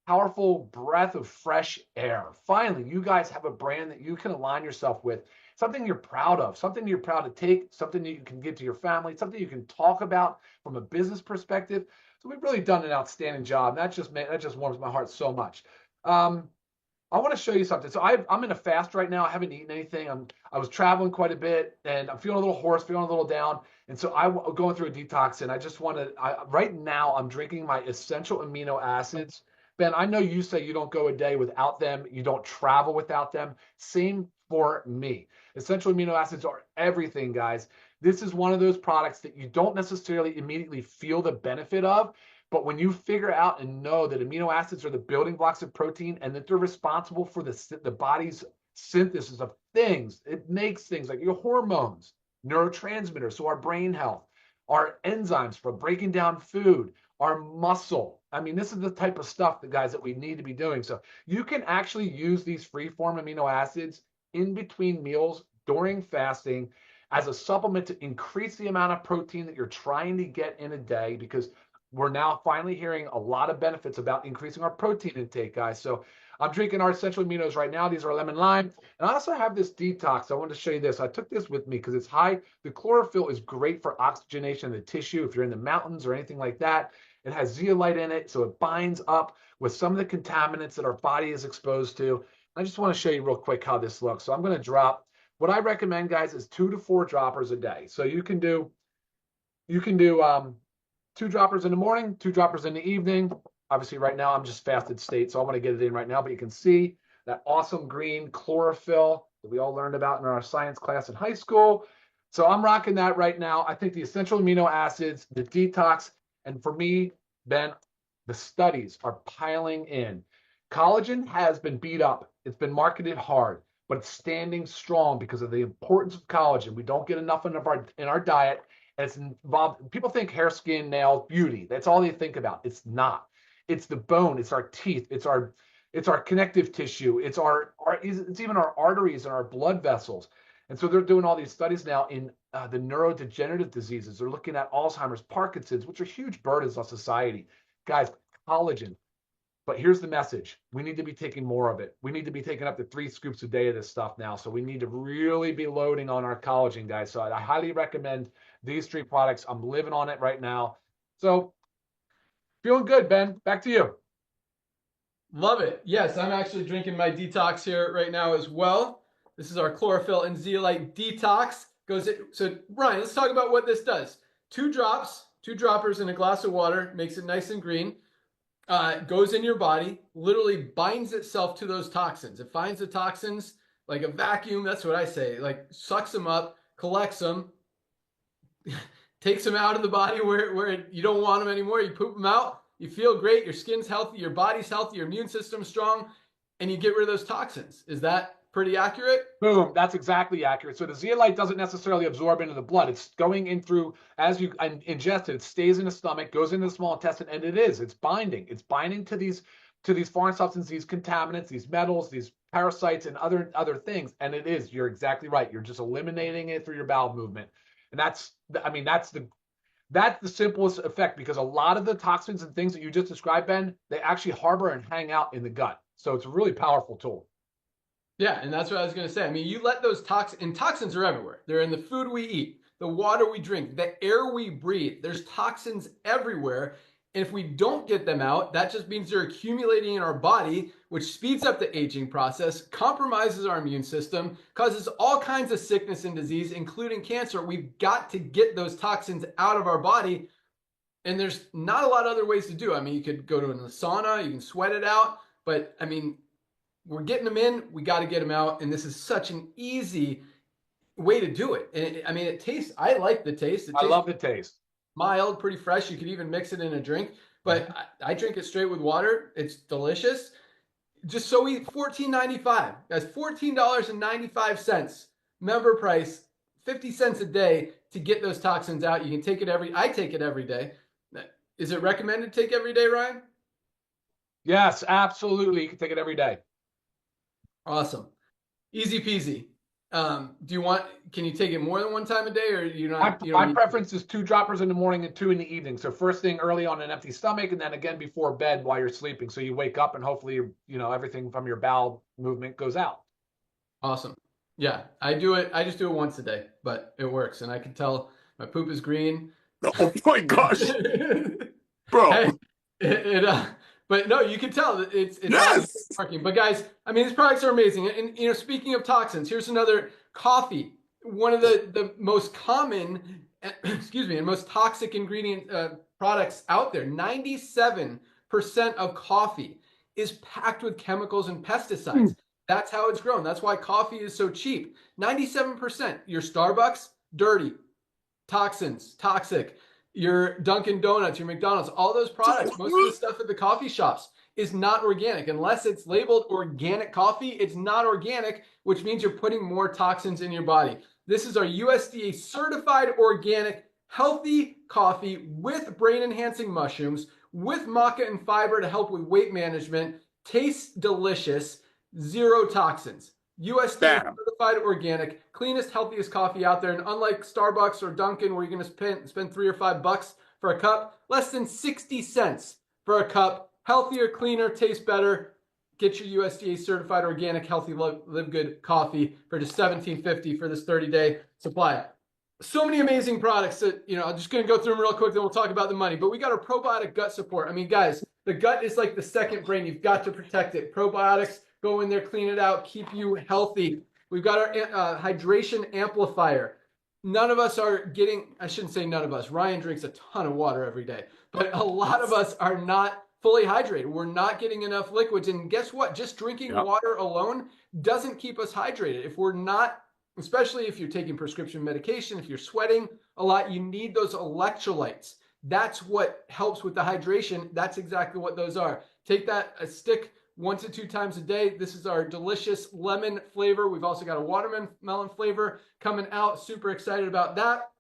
powerful breath of fresh air. Finally, you guys have a brand that you can align yourself with, something you're proud of, something you're proud to take, something that you can give to your family, something you can talk about from a business perspective. So we've really done an outstanding job. That just warms my heart so much. I want to show you something. So I'm in a fast right now. I haven't eaten anything. I was traveling quite a bit, and I'm feeling a little hoarse, feeling a little down. And so I'm going through a detox, and I just want to, right now I'm drinking my essential amino acids. Ben, I know you say you don't go a day without them. You don't travel without them. Same for me. Essential amino acids are everything, guys. This is one of those products that you don't necessarily immediately feel the benefit of, but when you figure out and know that amino acids are the building blocks of protein and that they're responsible for the body's synthesis of things, it makes things like your hormones, neurotransmitters, so our brain health, our enzymes for breaking down food, our muscle. I mean, this is the type of stuff, the guys, that we need to be doing. So you can actually use these free-form amino acids in between meals during fasting as a supplement to increase the amount of protein that you're trying to get in a day, because we're now finally hearing a lot of benefits about increasing our protein intake, guys. So I'm drinking our essential aminos right now. These are lemon lime. And I also have this detox. I wanted to show you this. I took this with me because it's high. The chlorophyll is great for oxygenation of the tissue if you're in the mountains or anything like that. It has zeolite in it, so it binds up with some of the contaminants that our body is exposed to. I just want to show you real quick how this looks. So I'm going to drop. What I recommend, guys, is 2 to 4 droppers a day. So you can do 2 droppers in the morning, 2 droppers in the evening. Obviously, right now, I'm just fasted state, so I want to get it in right now. But you can see that awesome green chlorophyll that we all learned about in our science class in high school. So I'm rocking that right now. I think the essential amino acids, the detox, and for me, Ben, the studies are piling in. Collagen has been beat up. It's been marketed hard, but it's standing strong because of the importance of collagen. We don't get enough in our diet. And it's involved. People think hair, skin, nails, beauty. That's all they think about. It's not. It's the bone. It's our teeth. It's our connective tissue. It's even our arteries and our blood vessels. And so they're doing all these studies now in the neurodegenerative diseases. They're looking at Alzheimer's, Parkinson's, which are huge burdens on society. Guys, collagen. But here's the message. We need to be taking more of it. We need to be taking up to 3 scoops a day of this stuff now. So we need to really be loading on our collagen, guys. So I highly recommend these 3 products. I'm living on it right now. So feeling good, Ben. Back to you. Love it. Yes, I'm actually drinking my detox here right now as well. This is our chlorophyll and zeolite detox. So Brian, let's talk about what this does. 2 droppers in a glass of water, makes it nice and green. Goes in your body, literally binds itself to those toxins. It finds the toxins like a vacuum. That's what I say. Like sucks them up, collects them, takes them out of the body where you don't want them anymore. You poop them out. You feel great. Your skin's healthy. Your body's healthy. Your immune system's strong, and you get rid of those toxins. Is that pretty accurate? Boom. That's exactly accurate. So the zeolite doesn't necessarily absorb into the blood. It's going in through, as you ingest it, it stays in the stomach, goes into the small intestine, and it's binding. It's binding to these foreign substances, these contaminants, these metals, these parasites, and other things. And you're exactly right. You're just eliminating it through your bowel movement. And that's the simplest effect, because a lot of the toxins and things that you just described, Ben, they actually harbor and hang out in the gut. So it's a really powerful tool. Yeah, and that's what I was going to say. I mean, you let those toxins are everywhere. They're in the food we eat, the water we drink, the air we breathe. There's toxins everywhere. And if we don't get them out, that just means they're accumulating in our body, which speeds up the aging process, compromises our immune system, causes all kinds of sickness and disease, including cancer. We've got to get those toxins out of our body. And there's not a lot of other ways to do it. I mean, you could go to a sauna, you can sweat it out, but I mean, we're getting them in, we got to get them out. And this is such an easy way to do it. And I mean, I like the taste. I love the taste. Mild, pretty fresh. You could even mix it in a drink, but I drink it straight with water. It's delicious. Just so easy. $14.95. That's $14.95. Member price, 50 cents a day to get those toxins out. You can take it I take it every day. Is it recommended to take every day, Ryan? Yes, absolutely. You can take it every day. Awesome. Easy peasy. Can you take it more than 1 time a day, or my preference is 2 droppers in the morning and 2 in the evening. So first thing early on an empty stomach, and then again before bed while you're sleeping. So you wake up and hopefully, everything from your bowel movement goes out. Awesome. Yeah, I do it. I just do it once a day, but it works. And I can tell my poop is green. Oh my gosh. Bro. Hey, but no, you can tell that it's yes. working. But guys, I mean, these products are amazing. And speaking of toxins, here's another coffee. One of the most common, and most toxic ingredient products out there. 97% of coffee is packed with chemicals and pesticides. That's how it's grown. That's why coffee is so cheap. 97%. Your Starbucks, dirty, toxins, toxic. Your Dunkin' Donuts, your McDonald's, all those products, most of the stuff at the coffee shops is not organic. Unless it's labeled organic coffee, it's not organic, which means you're putting more toxins in your body. This is our USDA certified organic, healthy coffee with brain enhancing mushrooms, with maca and fiber to help with weight management. Tastes delicious, 0 toxins. USDA certified organic, cleanest, healthiest coffee out there. And unlike Starbucks or Dunkin', where you're going to spend $3 or $5 for a cup, less than 60 cents for a cup. Healthier, cleaner, tastes better. Get your USDA certified organic, healthy, live good coffee for just $17.50 for this 30-day supply. So many amazing products that, I'm just going to go through them real quick, then we'll talk about the money. But we got our probiotic gut support. I mean, guys, the gut is like the second brain. You've got to protect it. Probiotics, go in there, clean it out, keep you healthy. We've got our hydration amplifier. None of us are getting, I shouldn't say none of us. Ryan drinks a ton of water every day. But a lot of us are not fully hydrated. We're not getting enough liquids. And guess what? Just drinking water alone doesn't keep us hydrated. If we're not, especially if you're taking prescription medication, if you're sweating a lot, you need those electrolytes. That's what helps with the hydration. That's exactly what those are. Take that, a stick 1 to 2 times a day. This is our delicious lemon flavor. We've also got a watermelon flavor coming out. Super excited about that.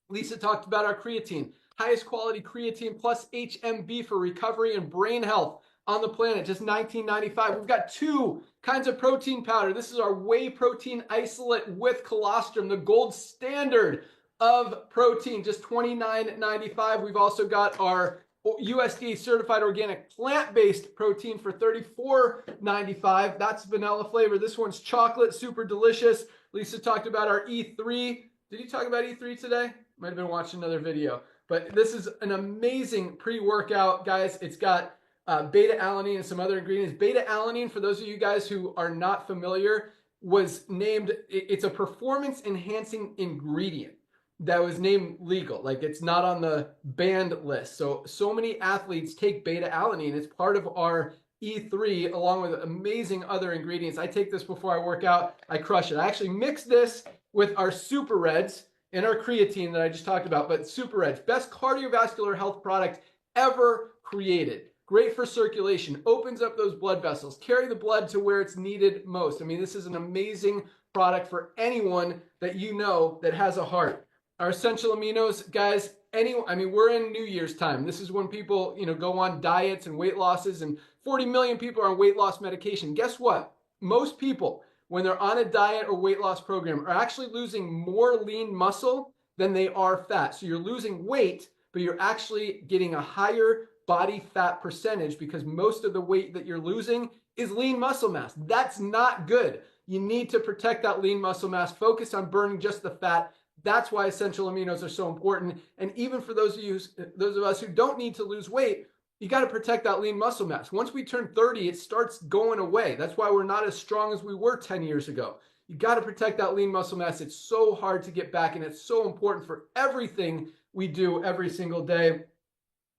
Lisa talked about our creatine. Highest quality creatine plus HMB for recovery and brain health on the planet, just $19.95. We've got 2 kinds of protein powder. This is our whey protein isolate with colostrum, the gold standard of protein, just $29.95. We've also got our USDA certified organic plant-based protein for $34.95. That's vanilla flavor. This one's chocolate, super delicious. Lisa talked about our E3. Did you talk about E3 today? Might have been watching another video. But this is an amazing pre-workout, guys. It's got beta-alanine and some other ingredients. Beta-alanine, for those of you guys who are not familiar, was named, it's a performance-enhancing ingredient that was named legal. Like, it's not on the banned list. So many athletes take beta-alanine. It's part of our E3 along with amazing other ingredients. I take this before I work out. I crush it. I actually mix this with our Super Reds and our creatine that I just talked about, but Super Reds, best cardiovascular health product ever created. Great for circulation, opens up those blood vessels, carry the blood to where it's needed most. I mean, this is an amazing product for anyone that you know that has a heart. Our essential aminos, guys, we're in New Year's time. This is when people, go on diets and weight losses, and 40 million people are on weight loss medication. Guess what? Most people, when they're on a diet or weight loss program, are actually losing more lean muscle than they are fat. So you're losing weight, but you're actually getting a higher body fat percentage because most of the weight that you're losing is lean muscle mass. That's not good. You need to protect that lean muscle mass, focus on burning just the fat. That's why essential aminos are so important. And even for those of us who don't need to lose weight, you got to protect that lean muscle mass. Once we turn 30, it starts going away. That's why we're not as strong as we were 10 years ago. You got to protect that lean muscle mass. It's so hard to get back, and it's so important for everything we do every single day.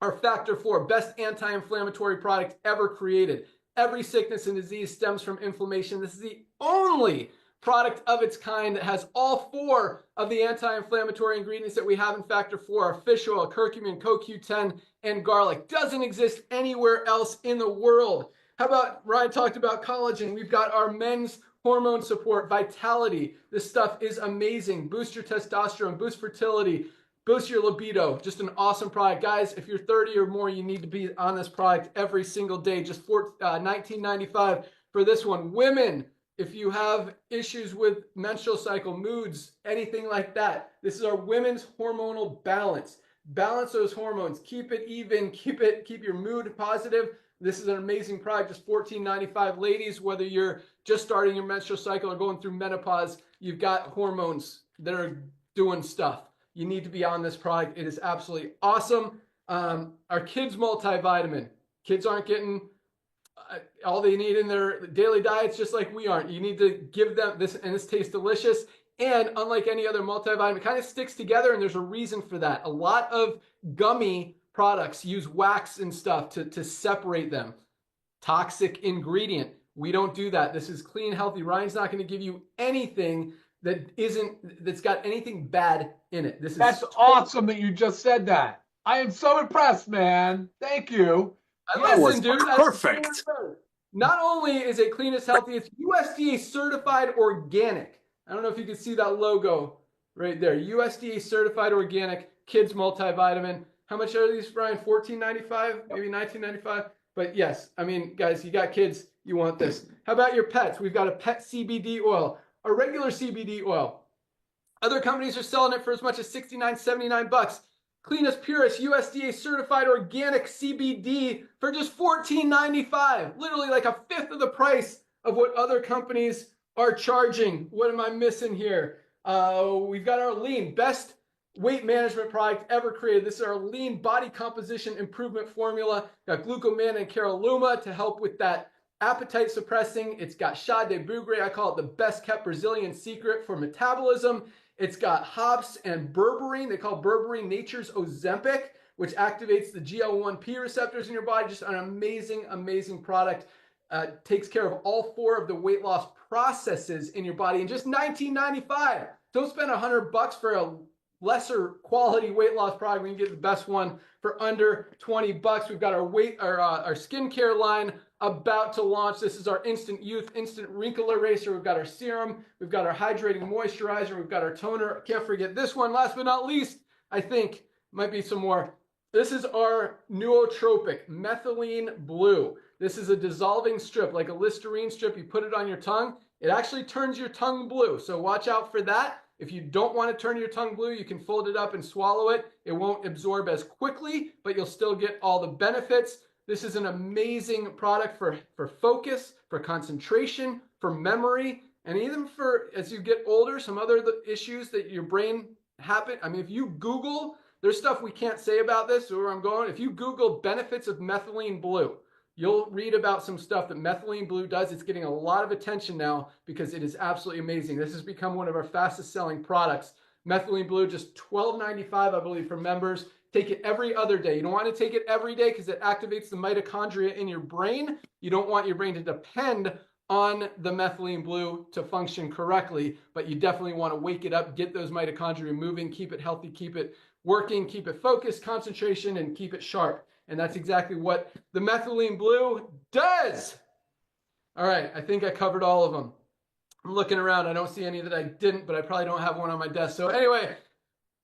Our Factor 4, best anti-inflammatory product ever created. Every sickness and disease stems from inflammation. This is the only product of its kind that has all 4 of the anti-inflammatory ingredients that we have in Factor 4, our fish oil, curcumin, CoQ10, and garlic. Doesn't exist anywhere else in the world. How about, Ryan talked about collagen. We've got our men's hormone support, vitality. This stuff is amazing. Boost your testosterone, boost fertility, boost your libido. Just an awesome product. Guys, if you're 30 or more, you need to be on this product every single day. Just $19.95 for this one. Women, if you have issues with menstrual cycle, moods, anything like that, this is our women's hormonal balance. Balance those hormones. Keep it even. Keep your mood positive. This is an amazing product. Just $14.95. Ladies, whether you're just starting your menstrual cycle or going through menopause, you've got hormones that are doing stuff. You need to be on this product. It is absolutely awesome. Our kids multivitamin. Kids aren't getting all they need in their daily diets, just like we aren't. You need to give them this, and this tastes delicious. And unlike any other multivitamin, it kind of sticks together, and there's a reason for that. A lot of gummy products use wax and stuff to separate them. Toxic ingredient. We don't do that. This is clean, healthy. Ryan's not going to give you anything that's got anything bad in it. That's awesome that you just said that. I am so impressed, man. Thank you. Listen, dude. Perfect. Not only is it cleanest, healthy, it's USDA certified organic. I don't know if you can see that logo right there. USDA certified organic kids multivitamin. How much are these, Brian? $14.95, maybe $19.95. But yes, I mean, guys, you got kids, you want this. How about your pets? We've got a pet CBD oil, a regular CBD oil. Other companies are selling it for as much as $69, $79. Cleanest, purest, USDA certified organic CBD for just $14.95. Literally like a fifth of the price of what other companies are charging. What am I missing here? We've got our lean, best weight management product ever created. This is our lean body composition improvement formula. Got glucomannan and caralluma to help with that appetite suppressing. It's got chá de bugre. I call it the best kept Brazilian secret for metabolism. It's got hops and berberine. They call berberine nature's Ozempic, which activates the GL1P receptors in your body. Just an amazing, amazing product. Takes care of all 4 of the weight loss processes in your body in just $19.95. Don't spend $100 for a lesser quality weight loss product when you get the best one for under $20. We've got our skincare line about to launch. This is our Instant Youth, Instant Wrinkle Eraser. We've got our serum. We've got our hydrating moisturizer. We've got our toner. Can't forget this one. Last but not least, I think might be some more. This is our nootropic, methylene blue. This is a dissolving strip, like a Listerine strip. You put it on your tongue. It actually turns your tongue blue. So watch out for that. If you don't want to turn your tongue blue, you can fold it up and swallow it. It won't absorb as quickly, but you'll still get all the benefits. This is an amazing product for focus, for concentration, for memory, and even for, as you get older, some other issues that your brain happen. I mean, if you Google, there's stuff we can't say about this, so where I'm going. If you Google benefits of methylene blue, you'll read about some stuff that methylene blue does. It's getting a lot of attention now because it is absolutely amazing. This has become one of our fastest selling products. Methylene blue, just $12.95, I believe, for members. Take it every other day. You don't want to take it every day because it activates the mitochondria in your brain. You don't want your brain to depend on the methylene blue to function correctly, but you definitely want to wake it up, get those mitochondria moving, keep it healthy, keep it working, keep it focused, concentration, and keep it sharp. And that's exactly what the methylene blue does. All right, I think I covered all of them. I'm looking around. I don't see any that I didn't, but I probably don't have one on my desk. So anyway,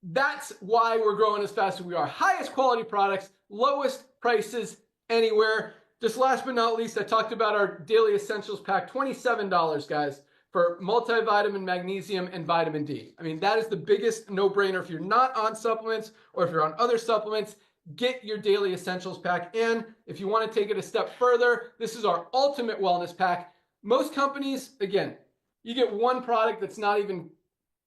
that's why we're growing as fast as we are. Highest quality products, lowest prices anywhere. Just last but not least, I talked about our Daily Essentials Pack, $27, guys, for multivitamin, magnesium, and vitamin D. I mean, that is the biggest no-brainer. If you're not on supplements or if you're on other supplements, get your Daily Essentials Pack. And if you want to take it a step further, this is our Ultimate Wellness Pack. Most companies, again, you get one product that's not even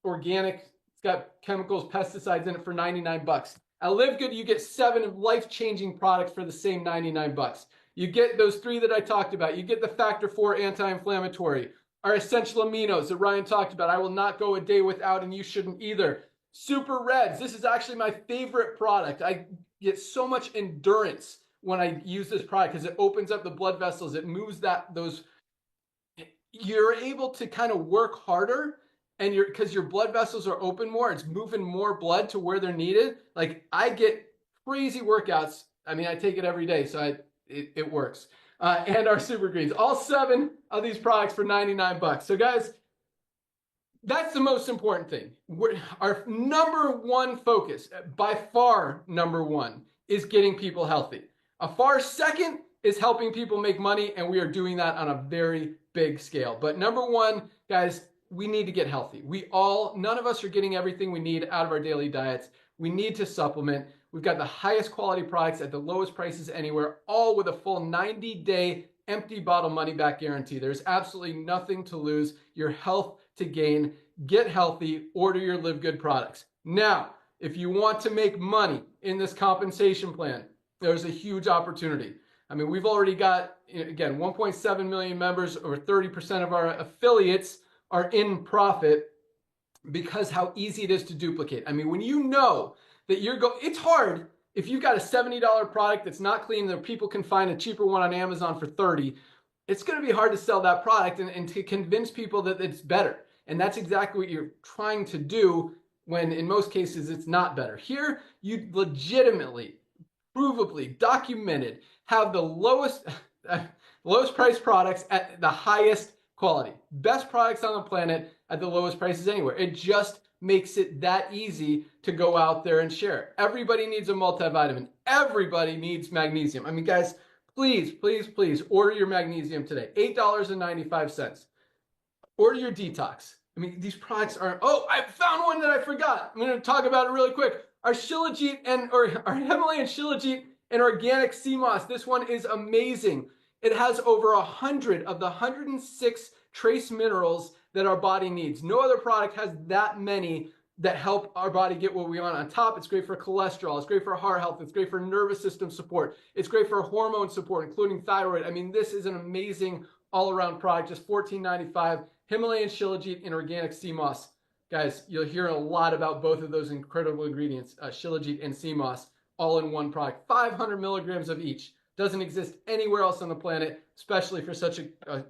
organic. It's got chemicals, pesticides in it for $99. At LiveGood, you get 7 life-changing products for the same $99. You get those 3 that I talked about. You get the Factor 4 anti-inflammatory, our essential aminos that Ryan talked about. I will not go a day without, and you shouldn't either. Super Reds. This is actually my favorite product. I get so much endurance when I use this product because it opens up the blood vessels. It moves you're able to kind of work harder, and because your blood vessels are open more, it's moving more blood to where they're needed. Like, I get crazy workouts. I mean, I take it every day, so it works. And our Super Greens, all 7 of these products for $99. So guys, that's the most important thing. Our number one focus, by far number one, is getting people healthy. A far second is helping people make money, and we are doing that on a very big scale. But number one, guys, we need to get healthy. None of us are getting everything we need out of our daily diets. We need to supplement. We've got the highest quality products at the lowest prices anywhere, all with a full 90-day empty bottle money back guarantee. There's absolutely nothing to lose. Your health to gain. Get healthy. Order your LiveGood products. Now, if you want to make money in this compensation plan, there's a huge opportunity. I mean, we've already got, again, 1.7 million members, over 30% of our affiliates are in profit because how easy it is to duplicate. I mean, when you know that it's hard if you've got a $70 product that's not clean, that people can find a cheaper one on Amazon for $30. It's going to be hard to sell that product and to convince people that it's better. And that's exactly what you're trying to do when in most cases it's not better. Here, you legitimately, provably, documented, have the lowest priced products at the highest quality. Best products on the planet at the lowest prices anywhere. It just makes it that easy to go out there and share it. Everybody needs a multivitamin. Everybody needs magnesium. I mean, guys, please, please, please order your magnesium today. $8.95. Order your detox. I mean, these products are, oh, I found one that I forgot. I'm going to talk about it really quick. Our Shilajit our Himalayan Shilajit and organic sea moss. This one is amazing. It has over 100 of the 106 trace minerals that our body needs. No other product has that many that help our body get what we want. On top, it's great for cholesterol. It's great for heart health. It's great for nervous system support. It's great for hormone support, including thyroid. I mean, this is an amazing all-around product, just $14.95. Himalayan Shilajit and organic sea moss. Guys, you'll hear a lot about both of those incredible ingredients, Shilajit and sea moss, all in one product. 500 milligrams of each. Doesn't exist anywhere else on the planet, especially for such a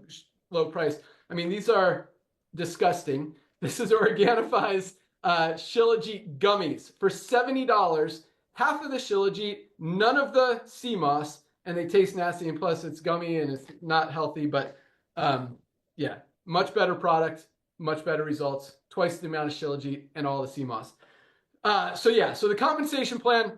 low price. I mean, these are disgusting. This is Organifi's Shilajit gummies for $70. Half of the Shilajit, none of the sea moss, and they taste nasty, and plus it's gummy and it's not healthy, but yeah, much better product, much better results, twice the amount of Shilajit and all the sea moss. So the compensation plan,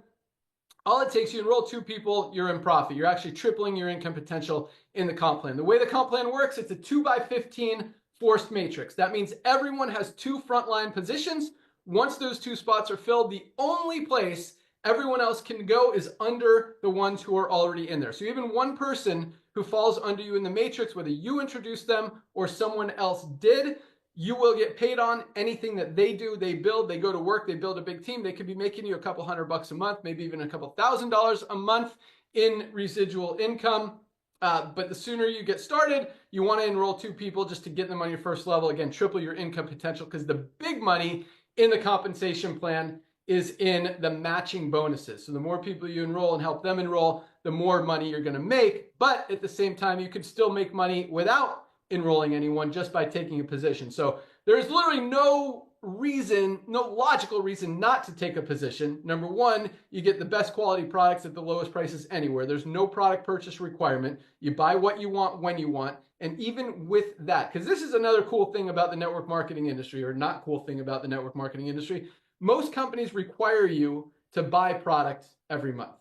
all it takes, you enroll 2 people, you're in profit. You're actually tripling your income potential in the comp plan. The way the comp plan works, it's a 2x15 forced matrix. That means everyone has 2 frontline positions. Once those 2 spots are filled, the only place everyone else can go is under the ones who are already in there. So even one person who falls under you in the matrix, whether you introduced them or someone else did, you will get paid on anything that they do. They build, they go to work, they build a big team. They could be making you a couple $100 a month, maybe even a couple $1,000 a month in residual income. But the sooner you get started, you want to enroll 2 people just to get them on your first level. Again, triple your income potential, because the big money in the compensation plan is in the matching bonuses. So the more people you enroll and help them enroll, the more money you're going to make. But at the same time, you could still make money without enrolling anyone just by taking a position. So there's literally no reason, no logical reason not to take a position. Number one, you get the best quality products at the lowest prices anywhere. There's no product purchase requirement. You buy what you want when you want. And even with that, because this is another cool thing about the network marketing industry, or not cool thing about the network marketing industry, most companies require you to buy product every month.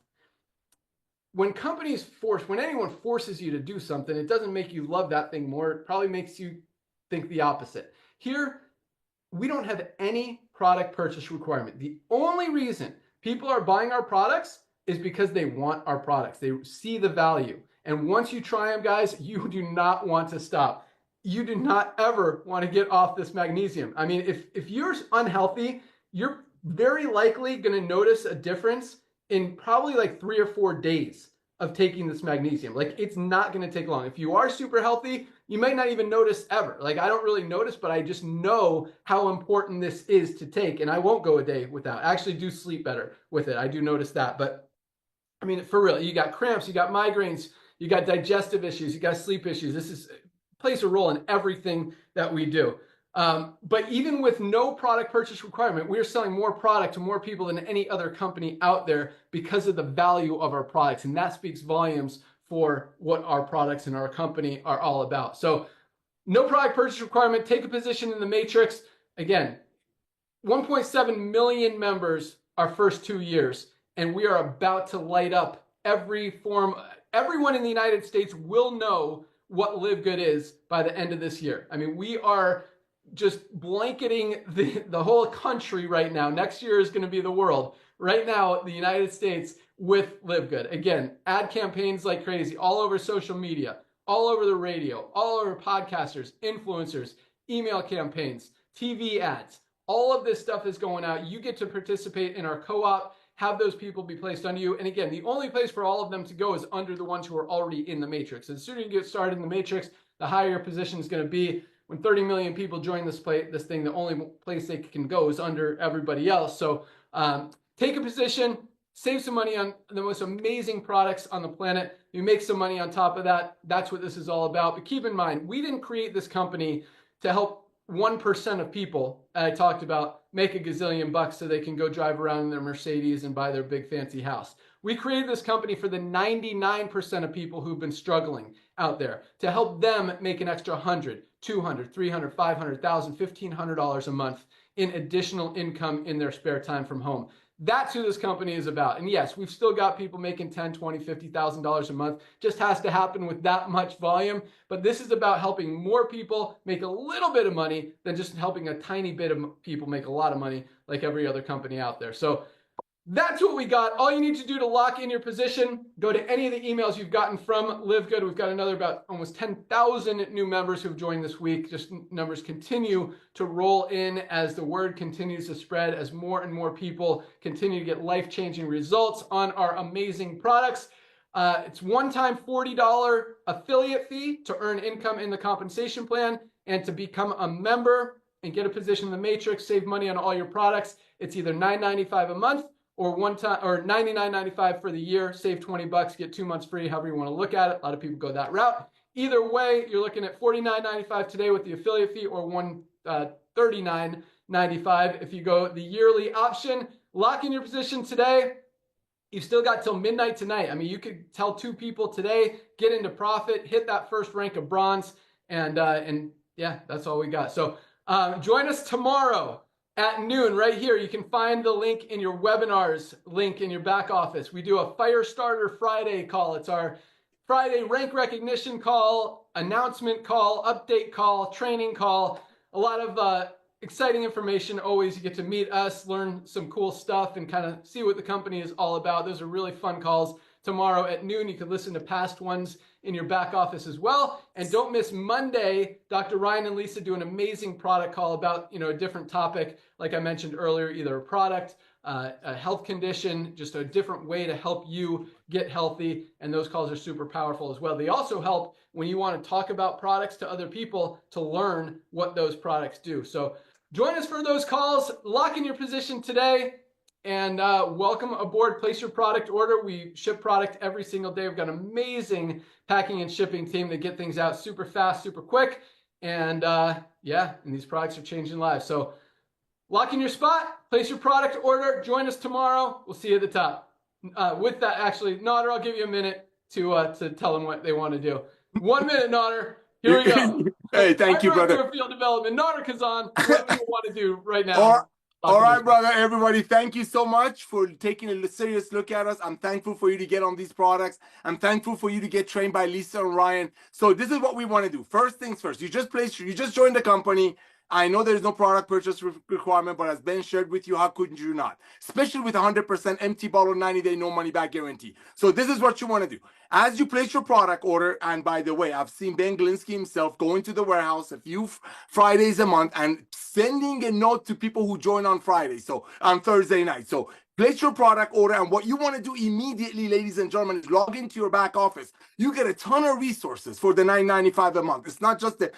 When anyone forces you to do something, it doesn't make you love that thing more. It probably makes you think the opposite. Here, we don't have any product purchase requirement. The only reason people are buying our products is because they want our products. They see the value. And once you try them, guys, you do not want to stop. You do not ever want to get off this magnesium. I mean, if you're unhealthy, you're very likely going to notice a difference in probably like 3 or 4 days of taking this magnesium. Like, it's not going to take long. If you are super healthy, you might not even notice ever. Like, I don't really notice, but I just know how important this is to take. And I won't go a day without. I actually do sleep better with it. I do notice that. But I mean, for real, you got cramps, you got migraines, you got digestive issues, you got sleep issues. This plays a role in everything that we do. But even with no product purchase requirement, we're selling more product to more people than any other company out there because of the value of our products. And that speaks volumes for what our products and our company are all about. So no product purchase requirement, take a position in the matrix. Again, 1.7 million members our first 2 years, and we are about to light up every form. Everyone in the United States will know what LiveGood is by the end of this year. I mean, we are just blanketing the whole country right now. Next year is going to be the world. Right now, the United States with LiveGood. Again, ad campaigns like crazy, all over social media, all over the radio, all over podcasters, influencers, email campaigns, TV ads. All of this stuff is going out. You get to participate in our co-op, have those people be placed under you. And again, the only place for all of them to go is under the ones who are already in the matrix. And the sooner you get started in the matrix, the higher your position is going to be. When 30 million people join this thing, the only place they can go is under everybody else. So take a position, save some money on the most amazing products on the planet. You make some money on top of that. That's what this is all about. But keep in mind, we didn't create this company to help 1% of people, I talked about, make a gazillion bucks so they can go drive around in their Mercedes and buy their big fancy house. We created this company for the 99% of people who've been struggling out there to help them make an extra $100, $200, $300, $500, $1,000, $1,500 a month in additional income in their spare time from home. That's who this company is about. And yes, we've still got people making $10,000, $20,000, $50,000 a month. Just has to happen with that much volume. But this is about helping more people make a little bit of money than just helping a tiny bit of people make a lot of money like every other company out there. So that's what we got. All you need to do to lock in your position, go to any of the emails you've gotten from LiveGood. We've got another about almost 10,000 new members who've joined this week. Just numbers continue to roll in as the word continues to spread, as more and more people continue to get life-changing results on our amazing products. It's one-time $40 affiliate fee to earn income in the compensation plan and to become a member and get a position in the matrix, save money on all your products. It's either $9.95 a month or $99.95 for the year, save 20 bucks, get 2 months free, however you want to look at it. A lot of people go that route. Either way, you're looking at $49.95 today with the affiliate fee, or $139.95 if you go the yearly option. Lock in your position today. You've still got till midnight tonight. I mean, you could tell 2 people today, get into profit, hit that first rank of bronze, and yeah, that's all we got. So join us tomorrow at noon right here. You can find the link in your webinars link in your back office. We do a Fire Starter Friday call. It's our Friday rank recognition call, announcement call, update call, training call. A lot of exciting information always. You get to meet us, learn some cool stuff, and kind of see what the company is all about. Those are really fun calls. Tomorrow at noon, you can listen to past ones in your back office as well. And don't miss Monday. Dr. Ryan and Lisa do an amazing product call about, a different topic. Like I mentioned earlier, either a product, a health condition, just a different way to help you get healthy. And those calls are super powerful as well. They also help when you want to talk about products to other people to learn what those products do. So join us for those calls. Lock in your position today. And welcome aboard. Place your product order. We ship product every single day. We've got an amazing packing and shipping team that get things out super fast, super quick. And yeah, and these products are changing lives. So lock in your spot, place your product order, join us tomorrow. We'll see you at the top. With that, actually, Nader, I'll give you a minute to tell them what they want to do. 1 minute, Nader. Here we go. Hey, thank you, brother. Field development, Nader Kazan. What do you want to do right now? All right, brother, everybody, thank you so much for taking a serious look at us. I'm thankful for you to get on these products. I'm thankful for you to get trained by Lisa and Ryan. So this is what we want to do. First things first, you just joined the company. I know there's no product purchase requirement, but as Ben shared with you, how could you not? Especially with 100% empty bottle, 90-day, no money back guarantee. So this is what you want to do. As you place your product order, and by the way, I've seen Ben Glinsky himself going to the warehouse a few Fridays a month and sending a note to people who join on Friday, so on Thursday night. So place your product order, and what you want to do immediately, ladies and gentlemen, is log into your back office. You get a ton of resources for the $9.95 a month. It's not just the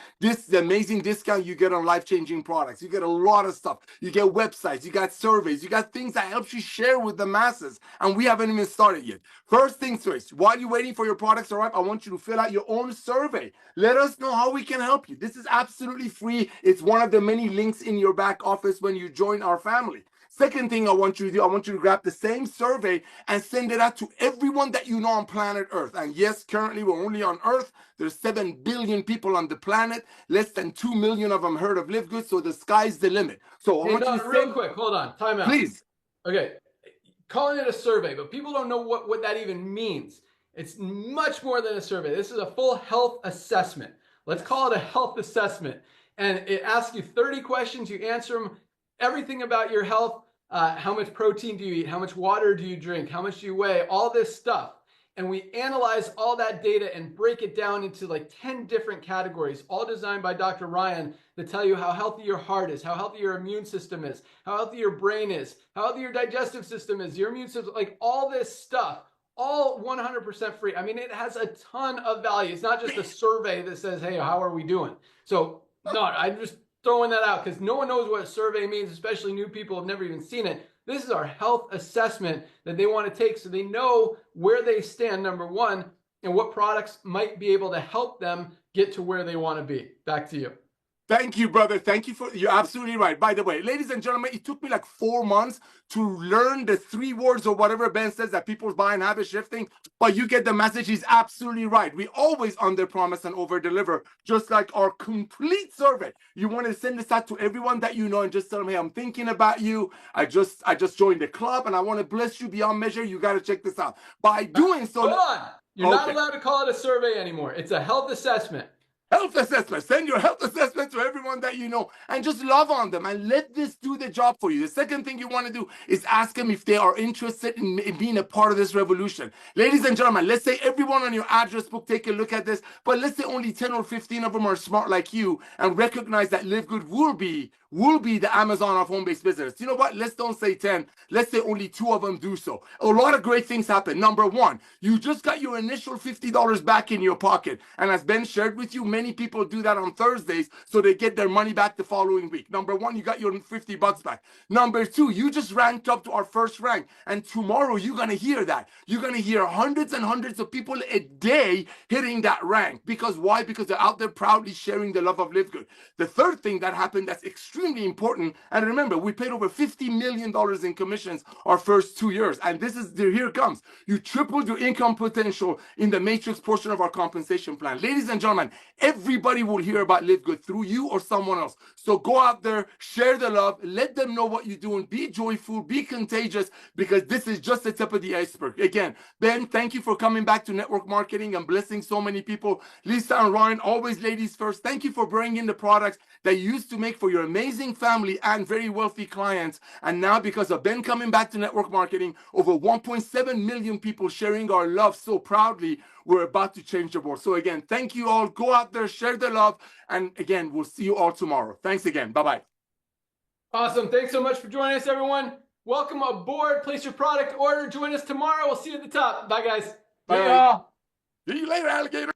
amazing discount you get on life-changing products. You get a lot of stuff. You get websites, you got surveys, you got things that help you share with the masses, and we haven't even started yet. First things first, while you're waiting for your products to arrive, I want you to fill out your own survey. Let us know how we can help you. This is absolutely free. It's one of the many links in your back office when you join our family. Second thing I want you to do, I want you to grab the same survey and send it out to everyone that you know on planet Earth. And yes, currently we're only on Earth. There's 7 billion people on the planet. Less than 2 million of them heard of LiveGood, so the sky's the limit. So I want you to real quick, hold on, time out. Please. Okay, calling it a survey, but people don't know what that even means. It's much more than a survey. This is a full health assessment. Let's call it a health assessment. And it asks you 30 questions. You answer them, everything about your health. How much protein do you eat? How much water do you drink? How much do you weigh? All this stuff. And we analyze all that data and break it down into like 10 different categories, all designed by Dr. Ryan to tell you how healthy your heart is, how healthy your immune system is, how healthy your brain is, how healthy your digestive system is, your immune system, like all this stuff, all 100% free. I mean, it has a ton of value. It's not just a survey that says, hey, how are we doing? So no, I'm just throwing that out because no one knows what a survey means, especially new people have never even seen it. This is our health assessment that they want to take so they know where they stand, number one, and what products might be able to help them get to where they want to be. Back to you. Thank you, brother. Thank you you're absolutely right. By the way, ladies and gentlemen, it took me like 4 months to learn the 3 words or whatever Ben says that people's buying habit shifting, but you get the message. He's absolutely right. We always under promise and over deliver, just like our complete survey. You want to send this out to everyone that you know and just tell them, hey, I'm thinking about you. I just joined the club and I want to bless you beyond measure. You got to check this out. By doing so, hold on. You're not allowed to call it a survey anymore. It's a health assessment. Health assessment. Send your health assessment to everyone that you know and just love on them and let this do the job for you. The second thing you want to do is ask them if they are interested in being a part of this revolution. Ladies and gentlemen, let's say everyone on your address book take a look at this, but let's say only 10 or 15 of them are smart like you and recognize that Live Good will be the Amazon of home-based business. You know what? Let's don't say 10. Let's say only 2 of them do so. A lot of great things happen. Number 1, you just got your initial $50 back in your pocket. And as Ben shared with you, many people do that on Thursdays so they get their money back the following week. Number 1, you got your $50 back. Number 2, you just ranked up to our first rank. And tomorrow you're going to hear that. You're going to hear hundreds and hundreds of people a day hitting that rank. Because why? Because they're out there proudly sharing the love of Live Good. The third thing that happened that's extremely important, and remember, we paid over $50 million in commissions our first 2 years, and here it comes. You tripled your income potential in the matrix portion of our compensation plan. Ladies and gentlemen, everybody will hear about Live Good through you or someone else. So go out there, share the love, let them know what you're doing, be joyful, be contagious, because this is just the tip of the iceberg. Again, Ben, thank you for coming back to network marketing and blessing so many people. Lisa and Ryan, always ladies first. Thank you for bringing the products that you used to make for your amazing family and very wealthy clients. And now, because of Ben coming back to network marketing, over 1.7 million people sharing our love so proudly, we're about to change the world. So again, thank you all. Go out there, share the love. And again, we'll see you all tomorrow. Thanks again. Bye-bye. Awesome. Thanks so much for joining us, everyone. Welcome aboard. Place your product order. Join us tomorrow. We'll see you at the top. Bye, guys. Bye. See you later, alligator.